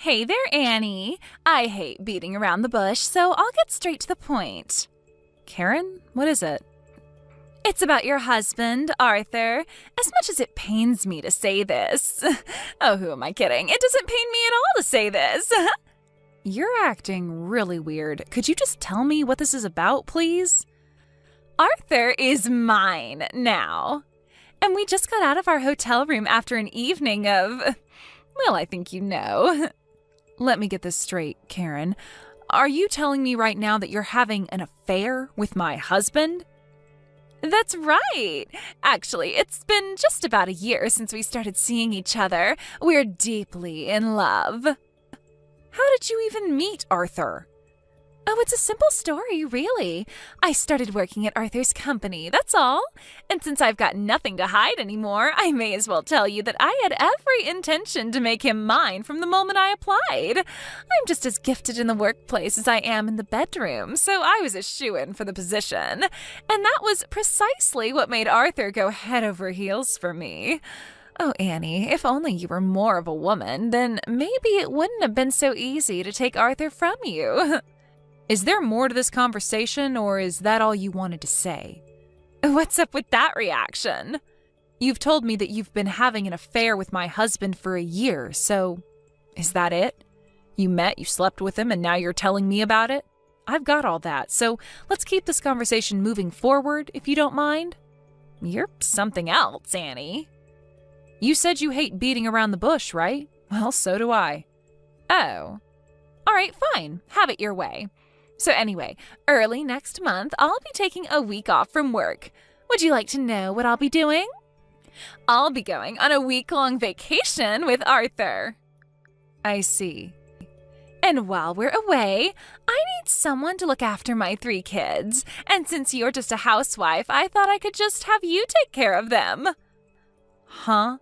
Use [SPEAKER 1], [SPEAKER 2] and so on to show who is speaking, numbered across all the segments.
[SPEAKER 1] Hey there, Annie. I hate beating around the bush, so I'll get straight to the point. Karen, what is it? It's about your husband, Arthur. As much as it pains me to say this. Oh, who am I kidding? It doesn't pain me at all to say this. You're acting really weird. Could you just tell me what this is about, please? Arthur is mine now. And we just got out of our hotel room after an evening of, well, I think you know. Let me get this straight, Karen. Are you telling me right now that you're having an affair with my husband? That's right. Actually, it's been just about a year since we started seeing each other. We're deeply in love. How did you even meet Arthur? Oh, it's a simple story, really. I started working at Arthur's company, that's all. And since I've got nothing to hide anymore, I may as well tell you that I had every intention to make him mine from the moment I applied. I'm just as gifted in the workplace as I am in the bedroom, so I was a shoo-in for the position. And that was precisely what made Arthur go head over heels for me. Oh, Annie, if only you were more of a woman, then maybe it wouldn't have been so easy to take Arthur from you. Is there more to this conversation, or is that all you wanted to say? What's up with that reaction? You've told me that you've been having an affair with my husband for a year, so is that it? You met, you slept with him, and now you're telling me about it? I've got all that, so let's keep this conversation moving forward, if you don't mind. You're something else, Annie. You said you hate beating around the bush, right? Well, so do I. Oh. All right, fine. Have it your way. So anyway, early next month, I'll be taking a week off from work. Would you like to know what I'll be doing? I'll be going on a week-long vacation with Arthur. I see. And while we're away, I need someone to look after my 3 kids. And since you're just a housewife, I thought I could just have you take care of them. Huh?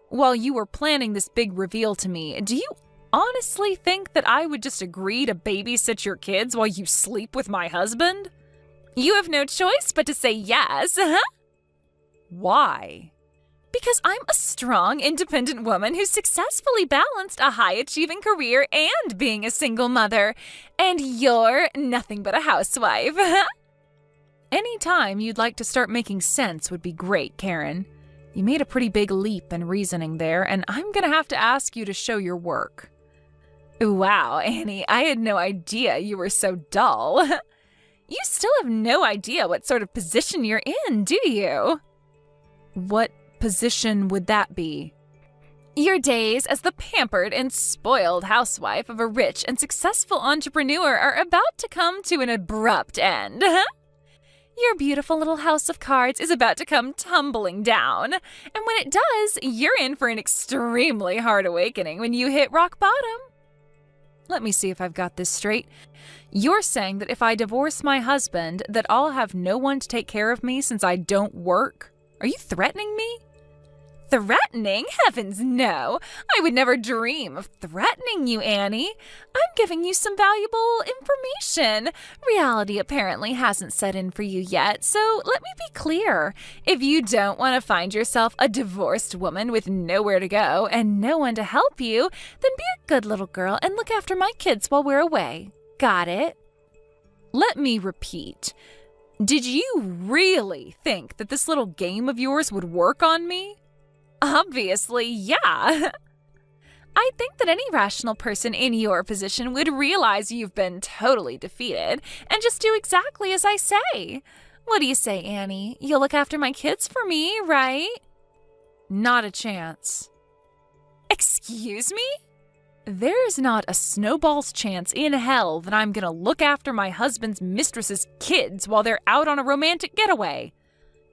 [SPEAKER 1] While you were planning this big reveal to me, do you honestly think that I would just agree to babysit your kids while you sleep with my husband? You have no choice but to say yes. Why? Because I'm a strong, independent woman who successfully balanced a high-achieving career and being a single mother. And you're nothing but a housewife. Any time you'd like to start making sense would be great, Karen. You made a pretty big leap in reasoning there, and I'm gonna have to ask you to show your work. Wow, Annie, I had no idea you were so dull. You still have no idea what sort of position you're in, do you? What position would that be? Your days as the pampered and spoiled housewife of a rich and successful entrepreneur are about to come to an abrupt end. Your beautiful little house of cards is about to come tumbling down. And when it does, you're in for an extremely hard awakening when you hit rock bottom. Let me see if I've got this straight. You're saying that if I divorce my husband, that I'll have no one to take care of me since I don't work? Are you threatening me? Threatening? Heavens, no. I would never dream of threatening you, Annie. I'm giving you some valuable information. Reality apparently hasn't set in for you yet, so let me be clear. If you don't want to find yourself a divorced woman with nowhere to go and no one to help you, then be a good little girl and look after my kids while we're away. Got it? Let me repeat. Did you really think that this little game of yours would work on me? Obviously, yeah. I think that any rational person in your position would realize you've been totally defeated and just do exactly as I say. What do you say, Annie? You'll look after my kids for me, right? Not a chance. Excuse me? There's not a snowball's chance in hell that I'm gonna look after my husband's mistress's kids while they're out on a romantic getaway.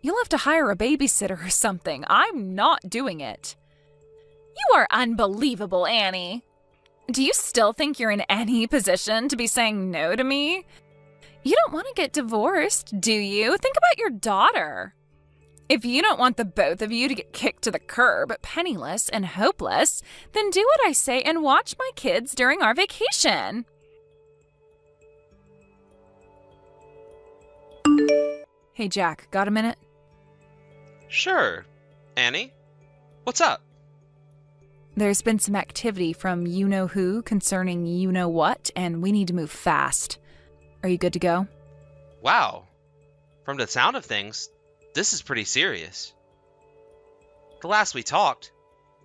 [SPEAKER 1] You'll have to hire a babysitter or something. I'm not doing it. You are unbelievable, Annie. Do you still think you're in any position to be saying no to me? You don't want to get divorced, do you? Think about your daughter. If you don't want the both of you to get kicked to the curb, penniless and hopeless, then do what I say and watch my kids during our vacation. Hey, Jack, got a minute?
[SPEAKER 2] Sure. Annie? What's up?
[SPEAKER 1] There's been some activity from you-know-who concerning you-know-what, and we need to move fast. Are you good to go?
[SPEAKER 2] Wow. From the sound of things, this is pretty serious. The last we talked,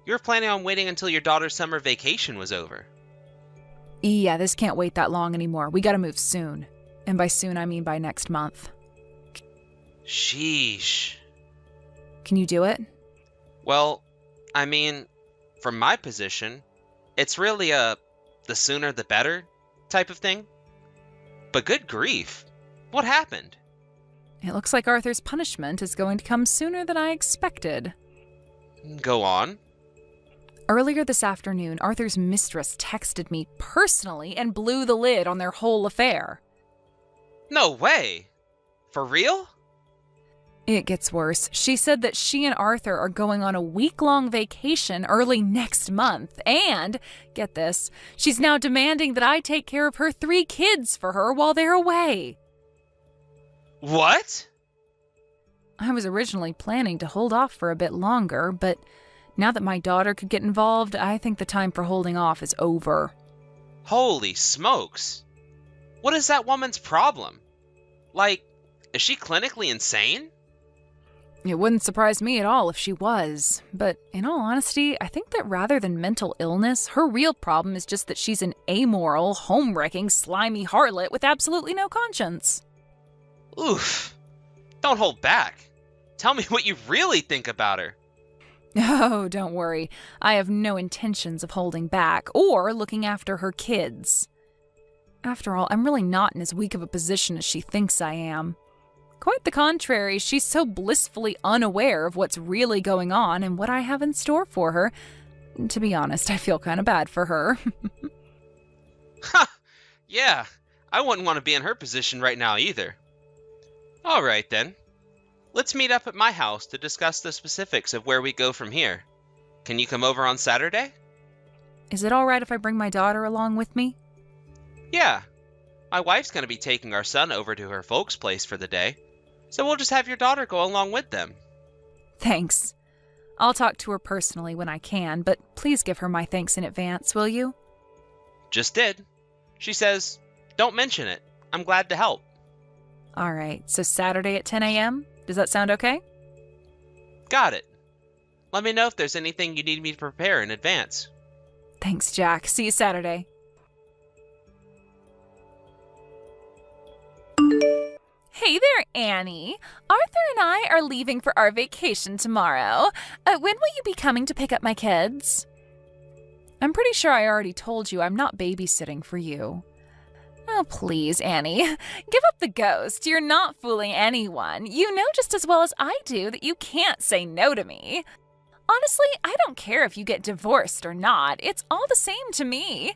[SPEAKER 2] you were planning on waiting until your daughter's summer vacation was over.
[SPEAKER 1] Yeah, this can't wait that long anymore. We gotta move soon. And by soon, I mean by next month.
[SPEAKER 2] Sheesh.
[SPEAKER 1] Can you do it?
[SPEAKER 2] Well, I mean, from my position, it's really a the sooner the better type of thing. But good grief, what happened?
[SPEAKER 1] It looks like Arthur's punishment is going to come sooner than I expected.
[SPEAKER 2] Go on.
[SPEAKER 1] Earlier this afternoon, Arthur's mistress texted me personally and blew the lid on their whole affair.
[SPEAKER 2] No way! For real?
[SPEAKER 1] It gets worse. She said that she and Arthur are going on a week-long vacation early next month, and, get this, she's now demanding that I take care of her 3 kids for her while they're away.
[SPEAKER 2] What?
[SPEAKER 1] I was originally planning to hold off for a bit longer, but now that my daughter could get involved, I think the time for holding off is over.
[SPEAKER 2] Holy smokes! What is that woman's problem? Like, is she clinically insane?
[SPEAKER 1] It wouldn't surprise me at all if she was, but in all honesty, I think that rather than mental illness, her real problem is just that she's an amoral, home-wrecking, slimy harlot with absolutely no conscience.
[SPEAKER 2] Oof. Don't hold back. Tell me what you really think about her.
[SPEAKER 1] Oh, don't worry. I have no intentions of holding back or looking after her kids. After all, I'm really not in as weak of a position as she thinks I am. Quite the contrary, she's so blissfully unaware of what's really going on and what I have in store for her. To be honest, I feel kind of bad for her.
[SPEAKER 2] Ha! Yeah, I wouldn't want to be in her position right now either. All right then. Let's meet up at my house to discuss the specifics of where we go from here. Can you come over on Saturday?
[SPEAKER 1] Is it all right if I bring my daughter along with me?
[SPEAKER 2] Yeah. My wife's going to be taking our son over to her folks' place for the day, so we'll just have your daughter go along with them.
[SPEAKER 1] Thanks. I'll talk to her personally when I can, but please give her my thanks in advance, will you?
[SPEAKER 2] Just did. She says, don't mention it. I'm glad to help.
[SPEAKER 1] All right, so Saturday at 10 a.m.? Does that sound okay?
[SPEAKER 2] Got it. Let me know if there's anything you need me to prepare in advance.
[SPEAKER 1] Thanks, Jack. See you Saturday. Hey there, Annie. Arthur and I are leaving for our vacation tomorrow. When will you be coming to pick up my kids? I'm pretty sure I already told you I'm not babysitting for you. Oh, please, Annie. Give up the ghost. You're not fooling anyone. You know just as well as I do that you can't say no to me. Honestly, I don't care if you get divorced or not. It's all the same to me.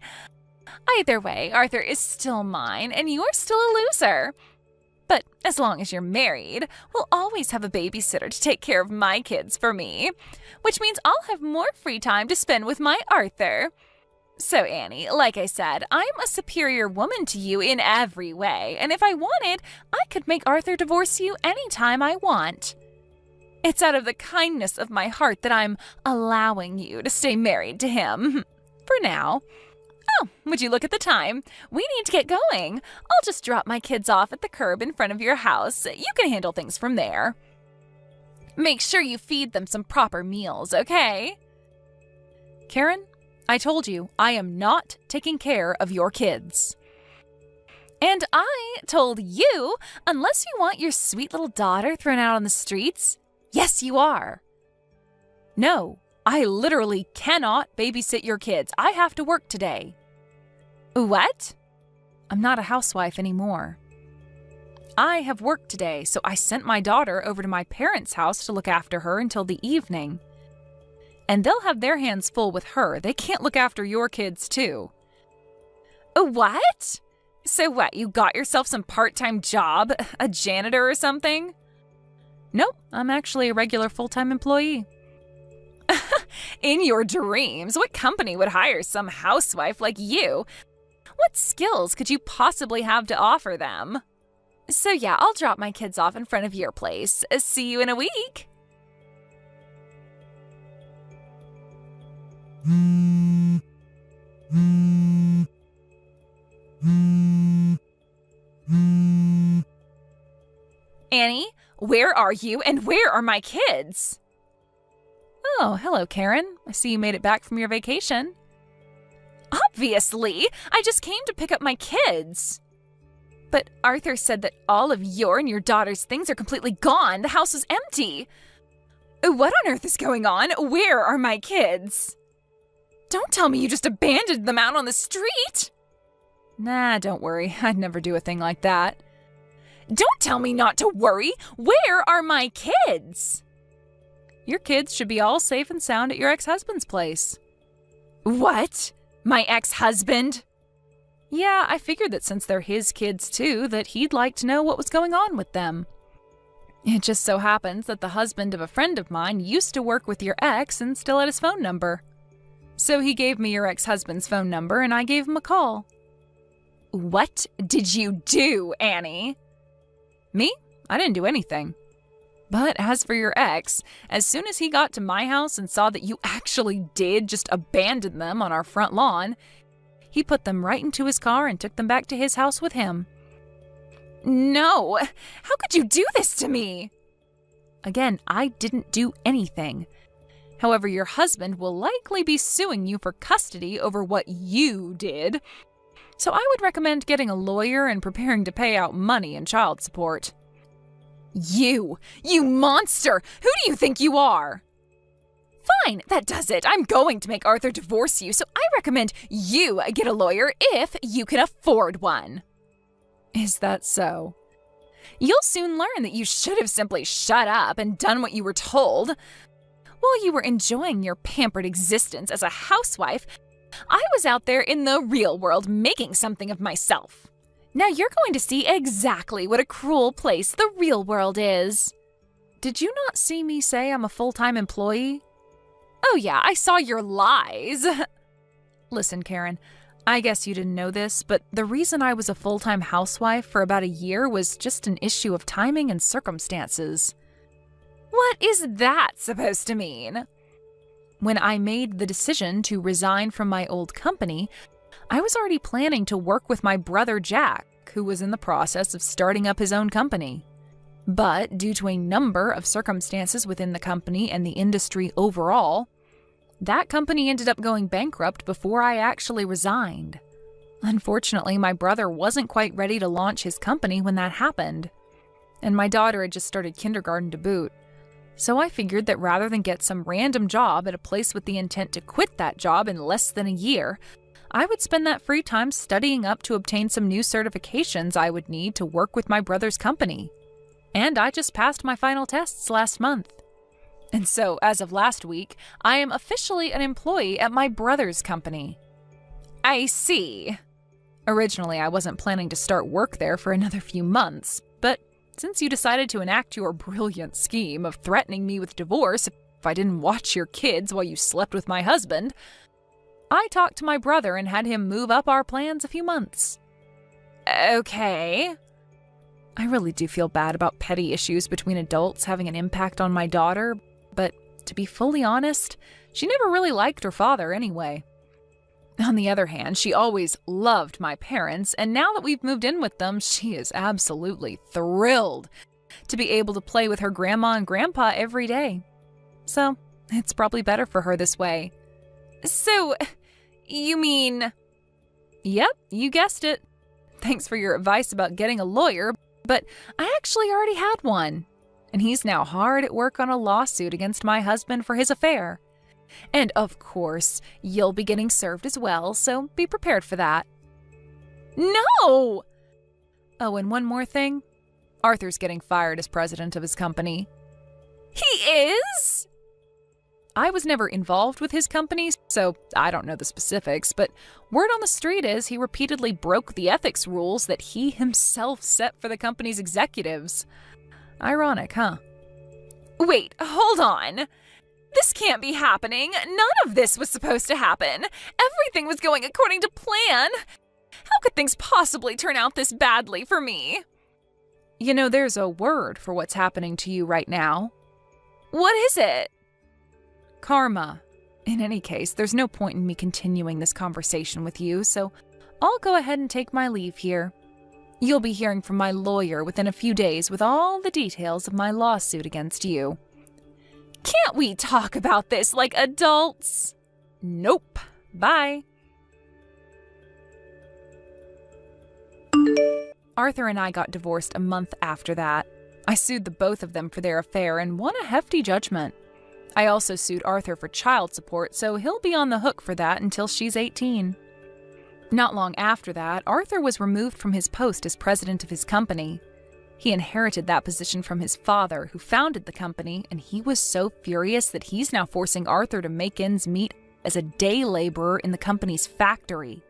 [SPEAKER 1] Either way, Arthur is still mine, and you're still a loser. But as long as you're married, we'll always have a babysitter to take care of my kids for me, which means I'll have more free time to spend with my Arthur. So, Annie, like I said, I'm a superior woman to you in every way, and if I wanted, I could make Arthur divorce you anytime I want. It's out of the kindness of my heart that I'm allowing you to stay married to him. For now. Oh, would you look at the time? We need to get going. I'll just drop my kids off at the curb in front of your house. You can handle things from there. Make sure you feed them some proper meals, okay? Karen, I told you I am not taking care of your kids. And I told you, unless you want your sweet little daughter thrown out on the streets, yes, you are. No, I literally cannot babysit your kids. I have to work today. What? I'm not a housewife anymore. I have work today, so I sent my daughter over to my parents' house to look after her until the evening. And they'll have their hands full with her. They can't look after your kids, too. What? So what, you got yourself some part-time job? A janitor or something? Nope, I'm actually a regular full-time employee. In your dreams, what company would hire some housewife like you? What skills could you possibly have to offer them? So yeah, I'll drop my kids off in front of your place. See you in a week. Annie, where are you and where are my kids? Oh, hello, Karen. I see you made it back from your vacation. Obviously! I just came to pick up my kids. But Arthur said that all of your and your daughter's things are completely gone. The house was empty. What on earth is going on? Where are my kids? Don't tell me you just abandoned them out on the street. Nah, don't worry. I'd never do a thing like that. Don't tell me not to worry. Where are my kids? Your kids should be all safe and sound at your ex-husband's place. What? My ex-husband? Yeah, I figured that since they're his kids too, that he'd like to know what was going on with them. It just so happens that the husband of a friend of mine used to work with your ex and still had his phone number. So he gave me your ex-husband's phone number and I gave him a call. What did you do, Annie? Me? I didn't do anything. But as for your ex, as soon as he got to my house and saw that you actually did just abandon them on our front lawn, he put them right into his car and took them back to his house with him. No! How could you do this to me? Again, I didn't do anything. However, your husband will likely be suing you for custody over what you did. So I would recommend getting a lawyer and preparing to pay out money and child support. You monster! Who do you think you are? Fine, that does it. I'm going to make Arthur divorce you, so I recommend you get a lawyer if you can afford one. Is that so? You'll soon learn that you should have simply shut up and done what you were told. While you were enjoying your pampered existence as a housewife, I was out there in the real world making something of myself. Now you're going to see exactly what a cruel place the real world is. Did you not see me say I'm a full-time employee? Oh yeah, I saw your lies. Listen, Karen, I guess you didn't know this, but the reason I was a full-time housewife for about a year was just an issue of timing and circumstances. What is that supposed to mean? When I made the decision to resign from my old company, I was already planning to work with my brother Jack, who was in the process of starting up his own company. But due to a number of circumstances within the company and the industry overall, that company ended up going bankrupt before I actually resigned. Unfortunately, my brother wasn't quite ready to launch his company when that happened, and my daughter had just started kindergarten to boot. So I figured that rather than get some random job at a place with the intent to quit that job in less than a year, I would spend that free time studying up to obtain some new certifications I would need to work with my brother's company. And I just passed my final tests last month. And so, as of last week, I am officially an employee at my brother's company. I see. Originally, I wasn't planning to start work there for another few months, but since you decided to enact your brilliant scheme of threatening me with divorce if I didn't watch your kids while you slept with my husband, I talked to my brother and had him move up our plans a few months. Okay. I really do feel bad about petty issues between adults having an impact on my daughter, but to be fully honest, she never really liked her father anyway. On the other hand, she always loved my parents, and now that we've moved in with them, she is absolutely thrilled to be able to play with her grandma and grandpa every day. So, it's probably better for her this way. So, you mean... Yep, you guessed it. Thanks for your advice about getting a lawyer, but I actually already had one. And he's now hard at work on a lawsuit against my husband for his affair. And of course, you'll be getting served as well, so be prepared for that. No! Oh, and one more thing. Arthur's getting fired as president of his company. He is? I was never involved with his company, so I don't know the specifics, but word on the street is he repeatedly broke the ethics rules that he himself set for the company's executives. Ironic, huh? Wait, hold on. This can't be happening. None of this was supposed to happen. Everything was going according to plan. How could things possibly turn out this badly for me? You know, there's a word for what's happening to you right now. What is it? Karma. In any case, there's no point in me continuing this conversation with you, so I'll go ahead and take my leave here. You'll be hearing from my lawyer within a few days with all the details of my lawsuit against you. Can't we talk about this like adults? Nope. Bye. Arthur and I got divorced a month after that. I sued the both of them for their affair and won a hefty judgment. I also sued Arthur for child support, so he'll be on the hook for that until she's 18. Not long after that, Arthur was removed from his post as president of his company. He inherited that position from his father, who founded the company, and he was so furious that he's now forcing Arthur to make ends meet as a day laborer in the company's factory.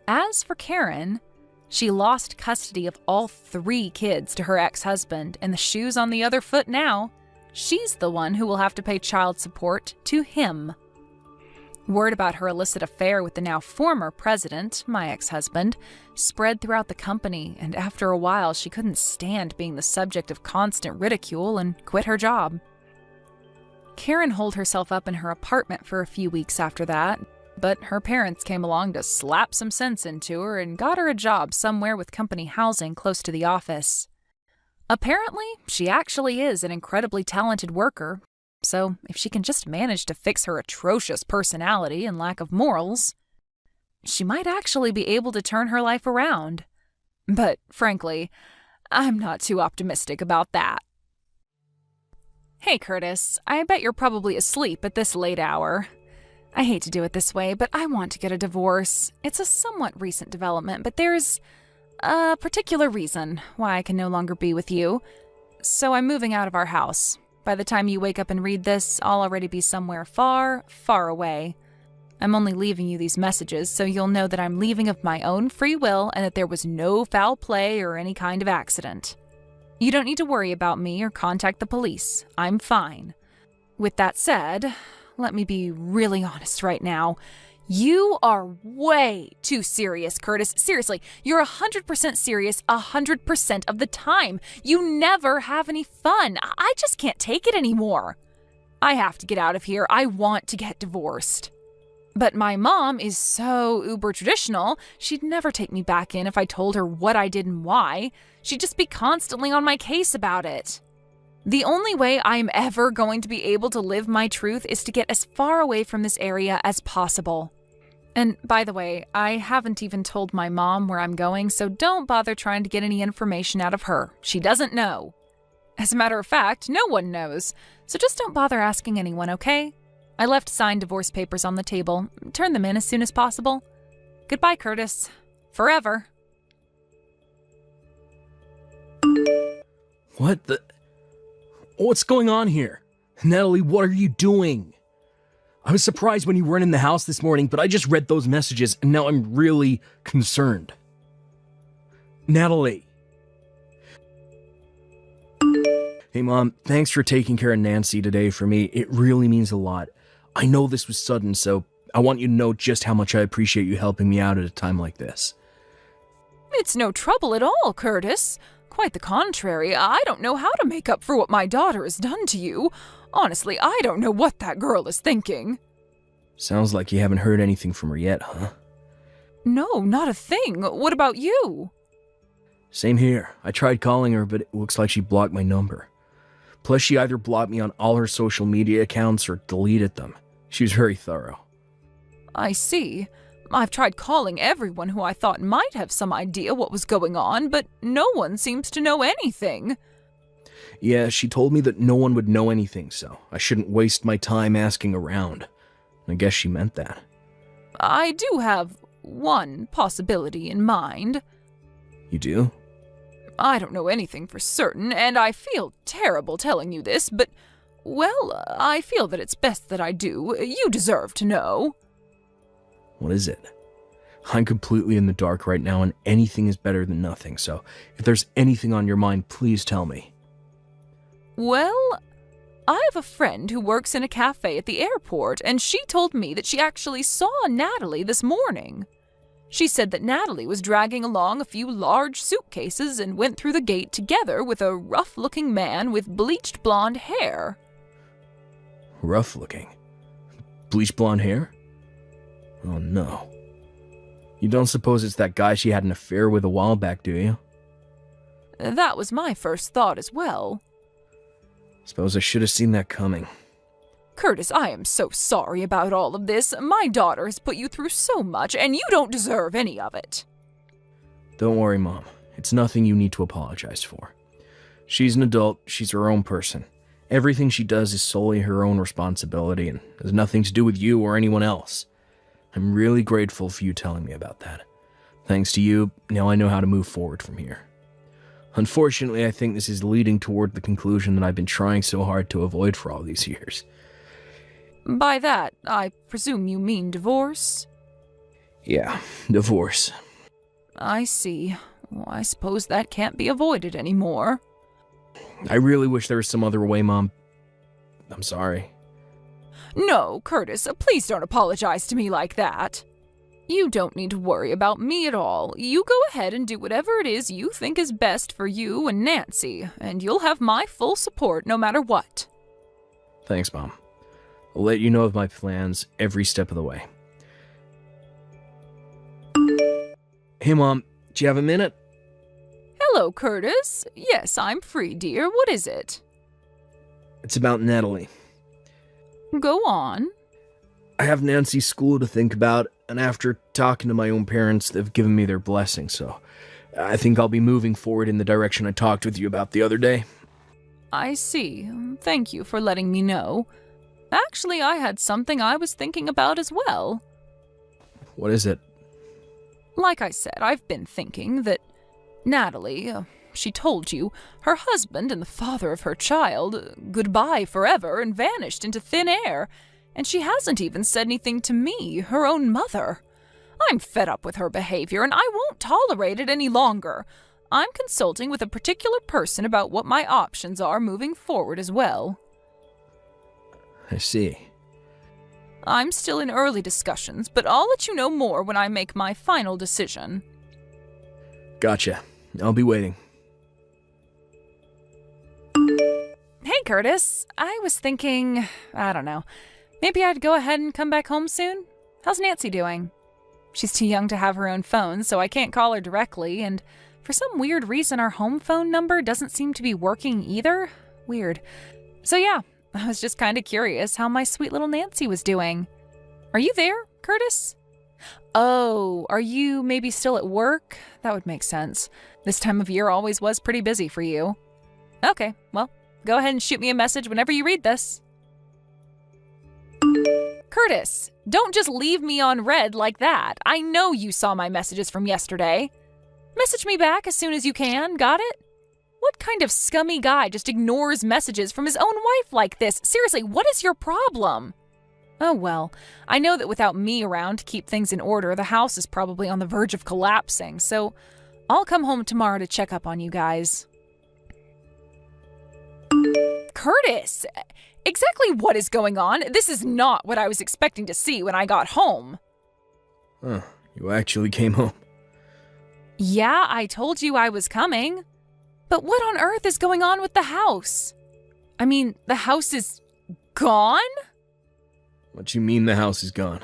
[SPEAKER 1] As for Karen, she lost custody of all 3 kids to her ex-husband, and the shoe's on the other foot now. She's the one who will have to pay child support to him. Word about her illicit affair with the now former president, my ex-husband, spread throughout the company, and after a while she couldn't stand being the subject of constant ridicule and quit her job. Karen holed herself up in her apartment for a few weeks after that, but her parents came along to slap some sense into her and got her a job somewhere with company housing close to the office. Apparently, she actually is an incredibly talented worker, so if she can just manage to fix her atrocious personality and lack of morals, she might actually be able to turn her life around. But frankly, I'm not too optimistic about that. Hey Curtis, I bet you're probably asleep at this late hour. I hate to do it this way, but I want to get a divorce. It's a somewhat recent development, but there's a particular reason why I can no longer be with you. So I'm moving out of our house. By the time you wake up and read this, I'll already be somewhere far, far away. I'm only leaving you these messages so you'll know that I'm leaving of my own free will and that there was no foul play or any kind of accident. You don't need to worry about me or contact the police. I'm fine. With that said, let me be really honest right now. You are way too serious, Curtis. Seriously, you're 100% serious 100% of the time. You never have any fun. I just can't take it anymore. I have to get out of here. I want to get divorced. But my mom is so uber traditional, she'd never take me back in if I told her what I did and why. She'd just be constantly on my case about it. The only way I'm ever going to be able to live my truth is to get as far away from this area as possible. And by the way, I haven't even told my mom where I'm going, so don't bother trying to get any information out of her. She doesn't know. As a matter of fact, no one knows, so just don't bother asking anyone, okay? I left signed divorce papers on the table. Turn them in as soon as possible. Goodbye, Curtis. Forever.
[SPEAKER 3] What the... What's going on here? Natalie, what are you doing? I was surprised when you weren't in the house this morning, but I just read those messages and now I'm really concerned. Natalie. Hey Mom, thanks for taking care of Nancy today for me. It really means a lot. I know this was sudden, so I want you to know just how much I appreciate you helping me out at a time like this.
[SPEAKER 1] It's no trouble at all, Curtis. Quite the contrary. I don't know how to make up for what my daughter has done to you. Honestly, I don't know what that girl is thinking.
[SPEAKER 3] Sounds like you haven't heard anything from her yet, huh?
[SPEAKER 1] No, not a thing. What about you?
[SPEAKER 3] Same here. I tried calling her, but it looks like she blocked my number. Plus, she either blocked me on all her social media accounts or deleted them. She was very thorough.
[SPEAKER 1] I see. I've tried calling everyone who I thought might have some idea what was going on, but no one seems to know anything.
[SPEAKER 3] Yeah, she told me that no one would know anything, so I shouldn't waste my time asking around. I guess she meant that.
[SPEAKER 1] I do have one possibility in mind.
[SPEAKER 3] You do?
[SPEAKER 1] I don't know anything for certain, and I feel terrible telling you this, but, well, I feel that it's best that I do. You deserve to know.
[SPEAKER 3] What is it? I'm completely in the dark right now, and anything is better than nothing, so if there's anything on your mind, please tell me.
[SPEAKER 1] Well, I have a friend who works in a cafe at the airport, and she told me that she actually saw Natalie this morning. She said that Natalie was dragging along a few large suitcases and went through the gate together with a rough-looking man with bleached blonde hair.
[SPEAKER 3] Rough-looking? Bleach blonde hair? Oh no. You don't suppose it's that guy she had an affair with a while back, do you?
[SPEAKER 1] That was my first thought as well.
[SPEAKER 3] Suppose I should have seen that coming.
[SPEAKER 1] Curtis, I am so sorry about all of this. My daughter has put you through so much, and you don't deserve any of it.
[SPEAKER 3] Don't worry, Mom. It's nothing you need to apologize for. She's an adult, she's her own person. Everything she does is solely her own responsibility and has nothing to do with you or anyone else. I'm really grateful for you telling me about that. Thanks to you, now I know how to move forward from here. Unfortunately, I think this is leading toward the conclusion that I've been trying so hard to avoid for all these years.
[SPEAKER 1] By that, I presume you mean divorce?
[SPEAKER 3] Yeah, divorce.
[SPEAKER 1] I see. Well, I suppose that can't be avoided anymore.
[SPEAKER 3] I really wish there was some other way, Mom. I'm sorry.
[SPEAKER 1] No, Curtis, please don't apologize to me like that. You don't need to worry about me at all. You go ahead and do whatever it is you think is best for you and Nancy, and you'll have my full support no matter what.
[SPEAKER 3] Thanks, Mom. I'll let you know of my plans every step of the way. Hey, Mom, do you have a minute?
[SPEAKER 1] Hello, Curtis. Yes, I'm free, dear. What is it?
[SPEAKER 3] It's about Natalie.
[SPEAKER 1] Go on.
[SPEAKER 3] I have Nancy's school to think about, and after talking to my own parents, they've given me their blessing, so I think I'll be moving forward in the direction I talked with you about the other day.
[SPEAKER 1] I see. Thank you for letting me know. Actually, I had something I was thinking about as well.
[SPEAKER 3] What is it?
[SPEAKER 1] Like I said, I've been thinking that Natalie, she told you, her husband and the father of her child, goodbye forever and vanished into thin air, and she hasn't even said anything to me, her own mother. I'm fed up with her behavior, and I won't tolerate it any longer. I'm consulting with a particular person about what my options are moving forward as well.
[SPEAKER 3] I see.
[SPEAKER 1] I'm still in early discussions, but I'll let you know more when I make my final decision.
[SPEAKER 3] Gotcha. I'll be waiting.
[SPEAKER 1] Hey, Curtis. I was thinking, I don't know, maybe I'd go ahead and come back home soon? How's Nancy doing? She's too young to have her own phone, so I can't call her directly, and for some weird reason our home phone number doesn't seem to be working either. Weird. So yeah, I was just kind of curious how my sweet little Nancy was doing. Are you there, Curtis? Oh, are you maybe still at work? That would make sense. This time of year always was pretty busy for you. Okay, well, go ahead and shoot me a message whenever you read this. Curtis, don't just leave me on red like that. I know you saw my messages from yesterday. Message me back as soon as you can, got it? What kind of scummy guy just ignores messages from his own wife like this? Seriously, what is your problem? Oh well, I know that without me around to keep things in order, the house is probably on the verge of collapsing, so I'll come home tomorrow to check up on you guys. Curtis! Exactly what is going on? This is not what I was expecting to see when I got home.
[SPEAKER 3] Huh, you actually came home.
[SPEAKER 1] Yeah, I told you I was coming. But what on earth is going on with the house? I mean, the house is gone?
[SPEAKER 3] What you mean the house is gone?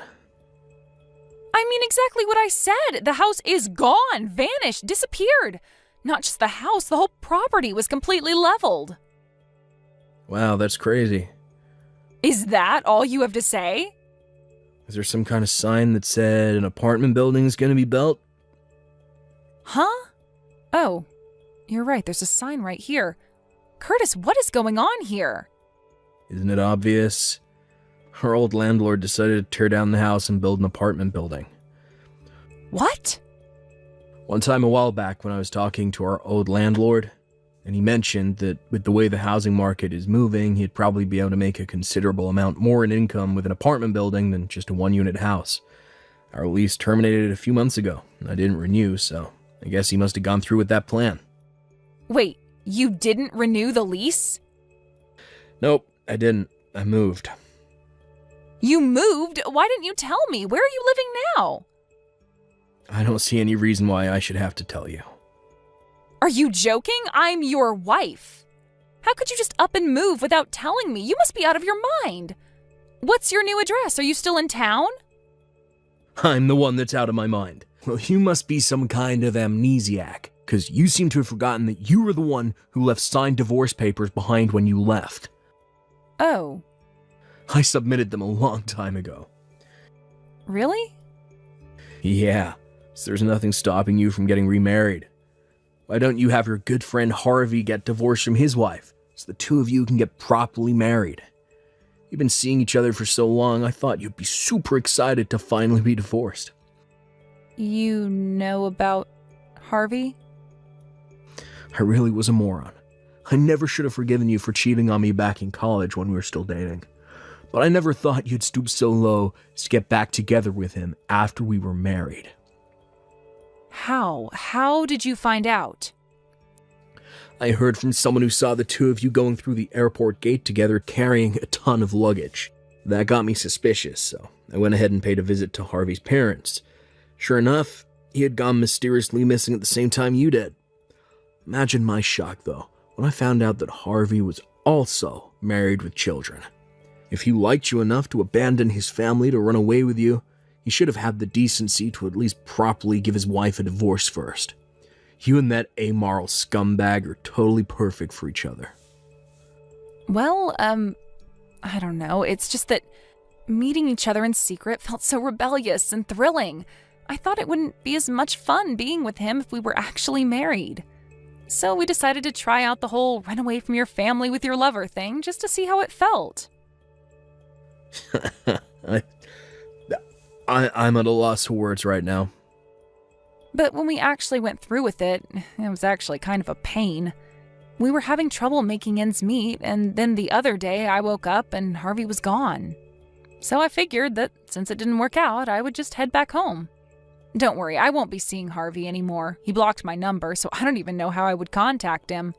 [SPEAKER 1] I mean exactly what I said. The house is gone, vanished, disappeared. Not just the house, the whole property was completely leveled.
[SPEAKER 3] Wow, that's crazy.
[SPEAKER 1] Is that all you have to say?
[SPEAKER 3] Is there some kind of sign that said an apartment building is going to be built?
[SPEAKER 1] Huh? Oh, you're right, there's a sign right here. Curtis, what is going on here?
[SPEAKER 3] Isn't it obvious? Our old landlord decided to tear down the house and build an apartment building.
[SPEAKER 1] What?
[SPEAKER 3] One time a while back when I was talking to our old landlord, and he mentioned that with the way the housing market is moving, he'd probably be able to make a considerable amount more in income with an apartment building than just a one-unit house. Our lease terminated a few months ago, and I didn't renew, so I guess he must have gone through with that plan.
[SPEAKER 1] Wait, you didn't renew the lease?
[SPEAKER 3] Nope, I didn't. I moved.
[SPEAKER 1] You moved? Why didn't you tell me? Where are you living now?
[SPEAKER 3] I don't see any reason why I should have to tell you.
[SPEAKER 1] Are you joking? I'm your wife. How could you just up and move without telling me? You must be out of your mind. What's your new address? Are you still in town?
[SPEAKER 3] I'm the one that's out of my mind. Well, you must be some kind of amnesiac, because you seem to have forgotten that you were the one who left signed divorce papers behind when you left.
[SPEAKER 1] Oh.
[SPEAKER 3] I submitted them a long time ago.
[SPEAKER 1] Really?
[SPEAKER 3] Yeah, so there's nothing stopping you from getting remarried. Why don't you have your good friend Harvey get divorced from his wife, so the two of you can get properly married? You've been seeing each other for so long, I thought you'd be super excited to finally be divorced.
[SPEAKER 1] You know about Harvey?
[SPEAKER 3] I really was a moron. I never should have forgiven you for cheating on me back in college when we were still dating. But I never thought you'd stoop so low as to get back together with him after we were married.
[SPEAKER 1] How? How did you find out?
[SPEAKER 3] I heard from someone who saw the two of you going through the airport gate together carrying a ton of luggage. That got me suspicious, so I went ahead and paid a visit to Harvey's parents. Sure enough, he had gone mysteriously missing at the same time you did. Imagine my shock, though, when I found out that Harvey was also married with children. If he liked you enough to abandon his family to run away with you, he should have had the decency to at least properly give his wife a divorce first. You and that amoral scumbag are totally perfect for each other.
[SPEAKER 1] Well, I don't know. It's just that meeting each other in secret felt so rebellious and thrilling. I thought it wouldn't be as much fun being with him if we were actually married. So we decided to try out the whole run away from your family with your lover thing just to see how it felt.
[SPEAKER 3] I'm at a loss for words right now.
[SPEAKER 1] But when we actually went through with it, it was actually kind of a pain. We were having trouble making ends meet, and then the other day I woke up and Harvey was gone. So I figured that since it didn't work out, I would just head back home. Don't worry, I won't be seeing Harvey anymore. He blocked my number, so I don't even know how I would contact him.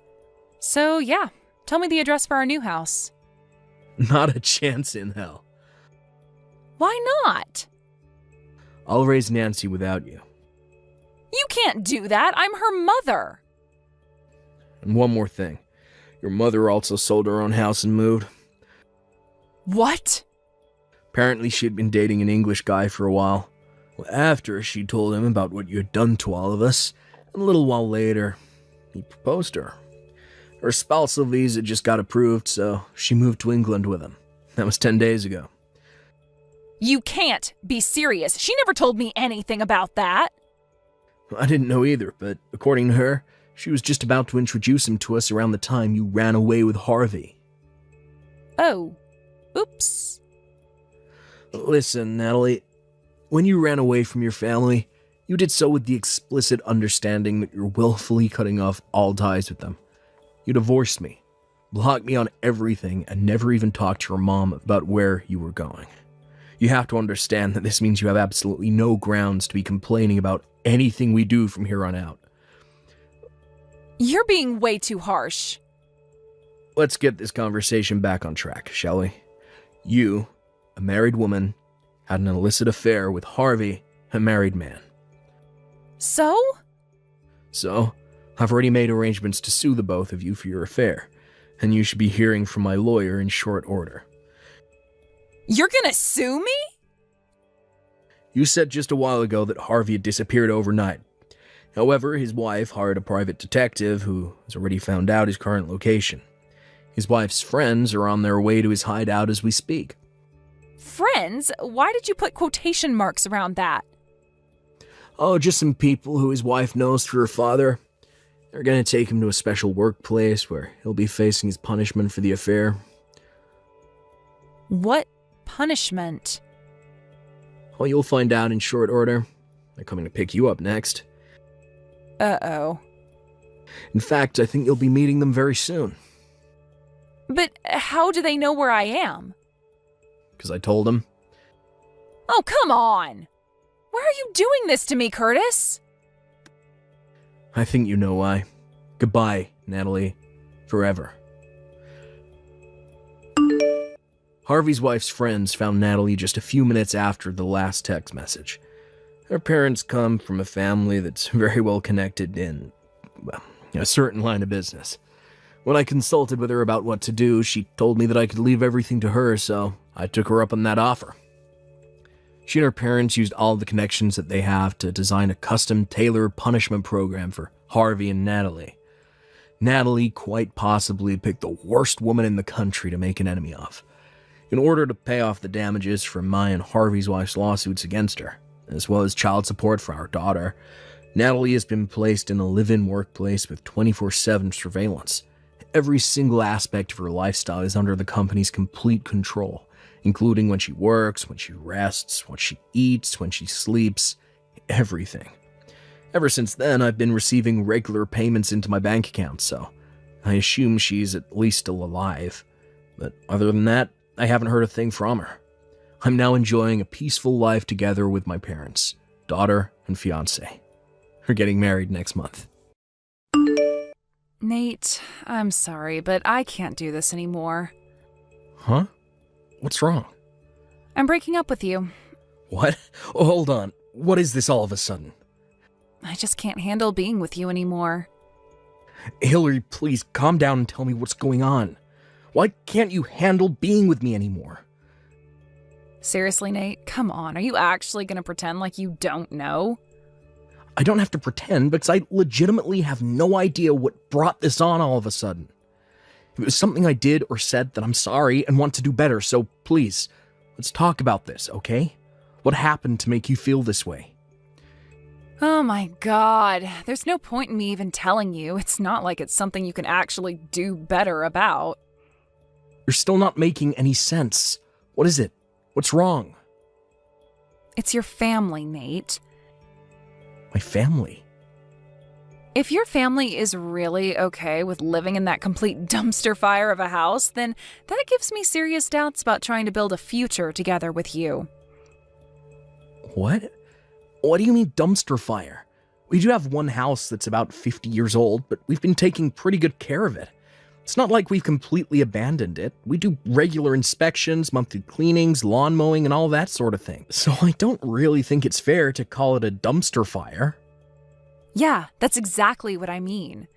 [SPEAKER 1] So yeah, tell me the address for our new house.
[SPEAKER 3] Not a chance in hell.
[SPEAKER 1] Why not?
[SPEAKER 3] I'll raise Nancy without you.
[SPEAKER 1] You can't do that. I'm her mother.
[SPEAKER 3] And one more thing. Your mother also sold her own house and moved.
[SPEAKER 1] What?
[SPEAKER 3] Apparently she'd been dating an English guy for a while. Well, after she told him about what you had done to all of us, and a little while later, he proposed to her. Her spousal visa just got approved, so she moved to England with him. That was 10 days ago.
[SPEAKER 1] You can't be serious. She never told me anything about that.
[SPEAKER 3] I didn't know either, but according to her, she was just about to introduce him to us around the time you ran away with Harvey.
[SPEAKER 1] Oh. Oops.
[SPEAKER 3] Listen, Natalie, when you ran away from your family, you did so with the explicit understanding that you're willfully cutting off all ties with them. You divorced me, blocked me on everything, and never even talked to your mom about where you were going. You have to understand that this means you have absolutely no grounds to be complaining about anything we do from here on out.
[SPEAKER 1] You're being way too harsh.
[SPEAKER 3] Let's get this conversation back on track, shall we? You, a married woman, had an illicit affair with Harvey, a married man.
[SPEAKER 1] So?
[SPEAKER 3] So, I've already made arrangements to sue the both of you for your affair, and you should be hearing from my lawyer in short order.
[SPEAKER 1] You're gonna sue me?
[SPEAKER 3] You said just a while ago that Harvey had disappeared overnight. However, his wife hired a private detective who has already found out his current location. His wife's friends are on their way to his hideout as we speak.
[SPEAKER 1] Friends? Why did you put quotation marks around that?
[SPEAKER 3] Oh, just some people who his wife knows through her father. They're gonna take him to a special workplace where he'll be facing his punishment for the affair.
[SPEAKER 1] What punishment?
[SPEAKER 3] Well, you'll find out in short order. They're coming to pick you up next.
[SPEAKER 1] Uh-oh.
[SPEAKER 3] In fact, I think you'll be meeting them very soon.
[SPEAKER 1] But how do they know where I am?
[SPEAKER 3] Because I told them.
[SPEAKER 1] Oh, come on! Why are you doing this to me, Curtis?
[SPEAKER 3] I think you know why. Goodbye, Natalie. Forever. Harvey's wife's friends found Natalie just a few minutes after the last text message. Her parents come from a family that's very well connected in, well, a certain line of business. When I consulted with her about what to do, she told me that I could leave everything to her, so I took her up on that offer. She and her parents used all the connections that they have to design a custom tailored punishment program for Harvey and Natalie. Natalie quite possibly picked the worst woman in the country to make an enemy of, in order to pay off the damages from my and Harvey's wife's lawsuits against her, as well as child support for our daughter. Natalie has been placed in a live-in workplace with 24/7 surveillance. Every single aspect of her lifestyle is under the company's complete control, including when she works, when she rests, what she eats, when she sleeps, everything. Ever since then, I've been receiving regular payments into my bank account, so I assume she's at least still alive. But other than that, I haven't heard a thing from her. I'm now enjoying a peaceful life together with my parents, daughter, and fiancé. We're getting married next month.
[SPEAKER 1] Nate, I'm sorry, but I can't do this anymore.
[SPEAKER 3] Huh? What's wrong?
[SPEAKER 1] I'm breaking up with you.
[SPEAKER 3] What? Oh, hold on. What is this all of a sudden?
[SPEAKER 1] I just can't handle being with you anymore.
[SPEAKER 3] Hillary, please calm down and tell me what's going on. Why can't you handle being with me anymore?
[SPEAKER 1] Seriously, Nate, come on. Are you actually going to pretend like you don't know?
[SPEAKER 3] I don't have to pretend because I legitimately have no idea what brought this on all of a sudden. If it was something I did or said, then I'm sorry and want to do better, so please, let's talk about this, okay? What happened to make you feel this way?
[SPEAKER 1] Oh my god, there's no point in me even telling you. It's not like it's something you can actually do better about.
[SPEAKER 3] You're still not making any sense. What is it? What's wrong?
[SPEAKER 1] It's your family, Nate.
[SPEAKER 3] My family?
[SPEAKER 1] If your family is really okay with living in that complete dumpster fire of a house, then that gives me serious doubts about trying to build a future together with you.
[SPEAKER 3] What? What do you mean dumpster fire? We do have one house that's about 50 years old, but we've been taking pretty good care of it. It's not like we've completely abandoned it. We do regular inspections, monthly cleanings, lawn mowing, and all that sort of thing. So I don't really think it's fair to call it a dumpster fire.
[SPEAKER 1] Yeah, that's exactly what I mean.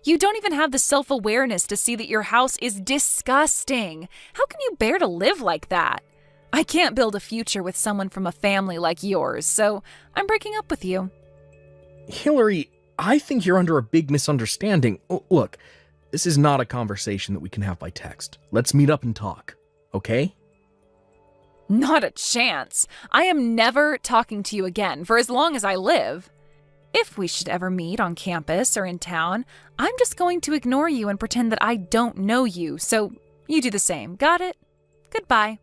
[SPEAKER 1] You don't even have the self-awareness to see that your house is disgusting. How can you bear to live like that? I can't build a future with someone from a family like yours, so I'm breaking up with you.
[SPEAKER 3] Hillary, I think you're under a big misunderstanding. Look, this is not a conversation that we can have by text. Let's meet up and talk, okay?
[SPEAKER 1] Not a chance. I am never talking to you again for as long as I live. If we should ever meet on campus or in town, I'm just going to ignore you and pretend that I don't know you, so you do the same. Got it? Goodbye.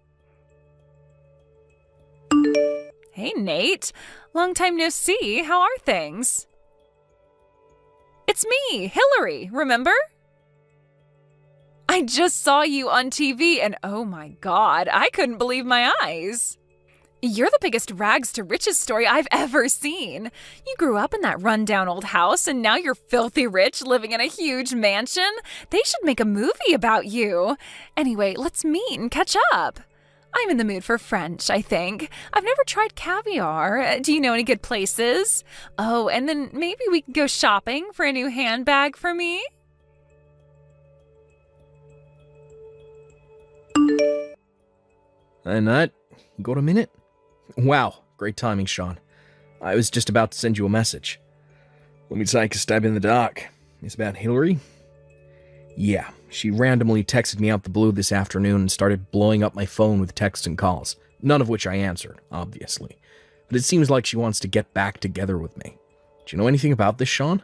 [SPEAKER 1] Hey, Nate. Long time no see. How are things? It's me, Hillary, remember? I just saw you on TV and oh my god, I couldn't believe my eyes. You're the biggest rags to riches story I've ever seen. You grew up in that rundown old house and now you're filthy rich living in a huge mansion. They should make a movie about you. Anyway, let's meet and catch up. I'm in the mood for French, I think. I've never tried caviar. Do you know any good places? Oh, and then maybe we could go shopping for a new handbag for me?
[SPEAKER 3] And that, you got a minute? Wow, great timing, Sean. I was just about to send you a message. Let me take a stab in the dark. It's about Hillary? Yeah, she randomly texted me out the blue this afternoon and started blowing up my phone with texts and calls, none of which I answered, obviously. But it seems like she wants to get back together with me. Do you know anything about this, Sean?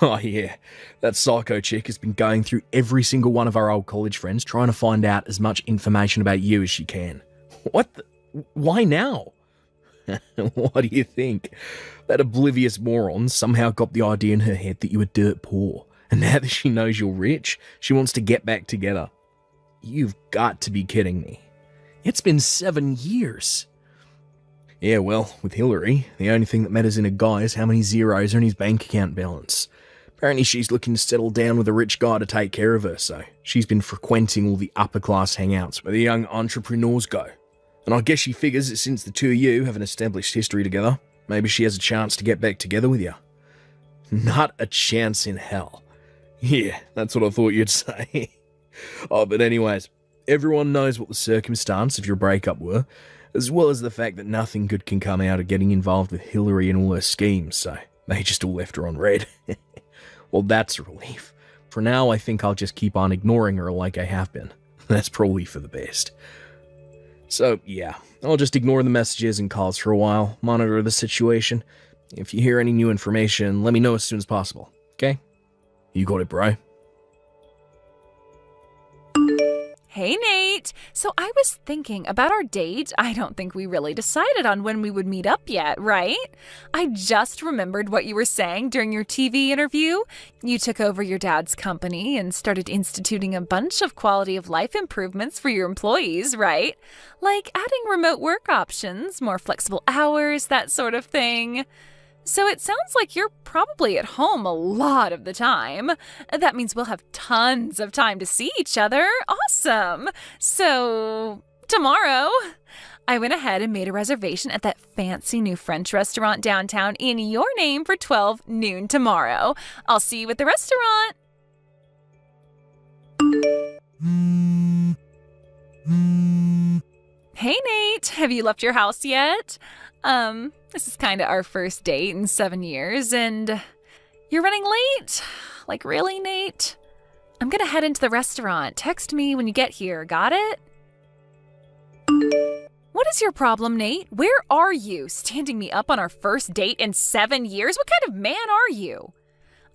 [SPEAKER 3] Oh yeah, that psycho chick has been going through every single one of our old college friends trying to find out as much information about you as she can. What the? Why now? What do you think? That oblivious moron somehow got the idea in her head that you were dirt poor. And now that she knows you're rich, she wants to get back together. You've got to be kidding me. It's been 7 years. Yeah, well, with Hillary, the only thing that matters in a guy is how many zeros are in his bank account balance. Apparently she's looking to settle down with a rich guy to take care of her, so she's been frequenting all the upper-class hangouts where the young entrepreneurs go. And I guess she figures that since the two of you have an established history together, maybe she has a chance to get back together with you. Not a chance in hell. Yeah, that's what I thought you'd say. Oh, but anyways, everyone knows what the circumstance of your breakup were, as well as the fact that nothing good can come out of getting involved with Hillary and all her schemes, so they just all left her on red. Well, that's a relief. For now, I think I'll just keep on ignoring her like I have been. That's probably for the best. So, yeah, I'll just ignore the messages and calls for a while, monitor the situation. If you hear any new information, let me know as soon as possible, okay? You got it, bro.
[SPEAKER 1] Hey, Nate. So I was thinking about our date. I don't think we really decided on when we would meet up yet, right? I just remembered what you were saying during your TV interview. You took over your dad's company and started instituting a bunch of quality of life improvements for your employees, right? Like adding remote work options, more flexible hours, that sort of thing. So it sounds like you're probably at home a lot of the time. That means we'll have tons of time to see each other. Awesome. So, tomorrow, I went ahead and made a reservation at that fancy new French restaurant downtown in your name for 12 noon tomorrow. I'll see you at the restaurant. Hey, Nate. Have you left your house yet? This is kind of our first date in 7 years, and you're running late? Like, really, Nate? I'm gonna head into the restaurant. Text me when you get here, got it? What is your problem, Nate? Where are you? Standing me up on our first date in 7 years? What kind of man are you?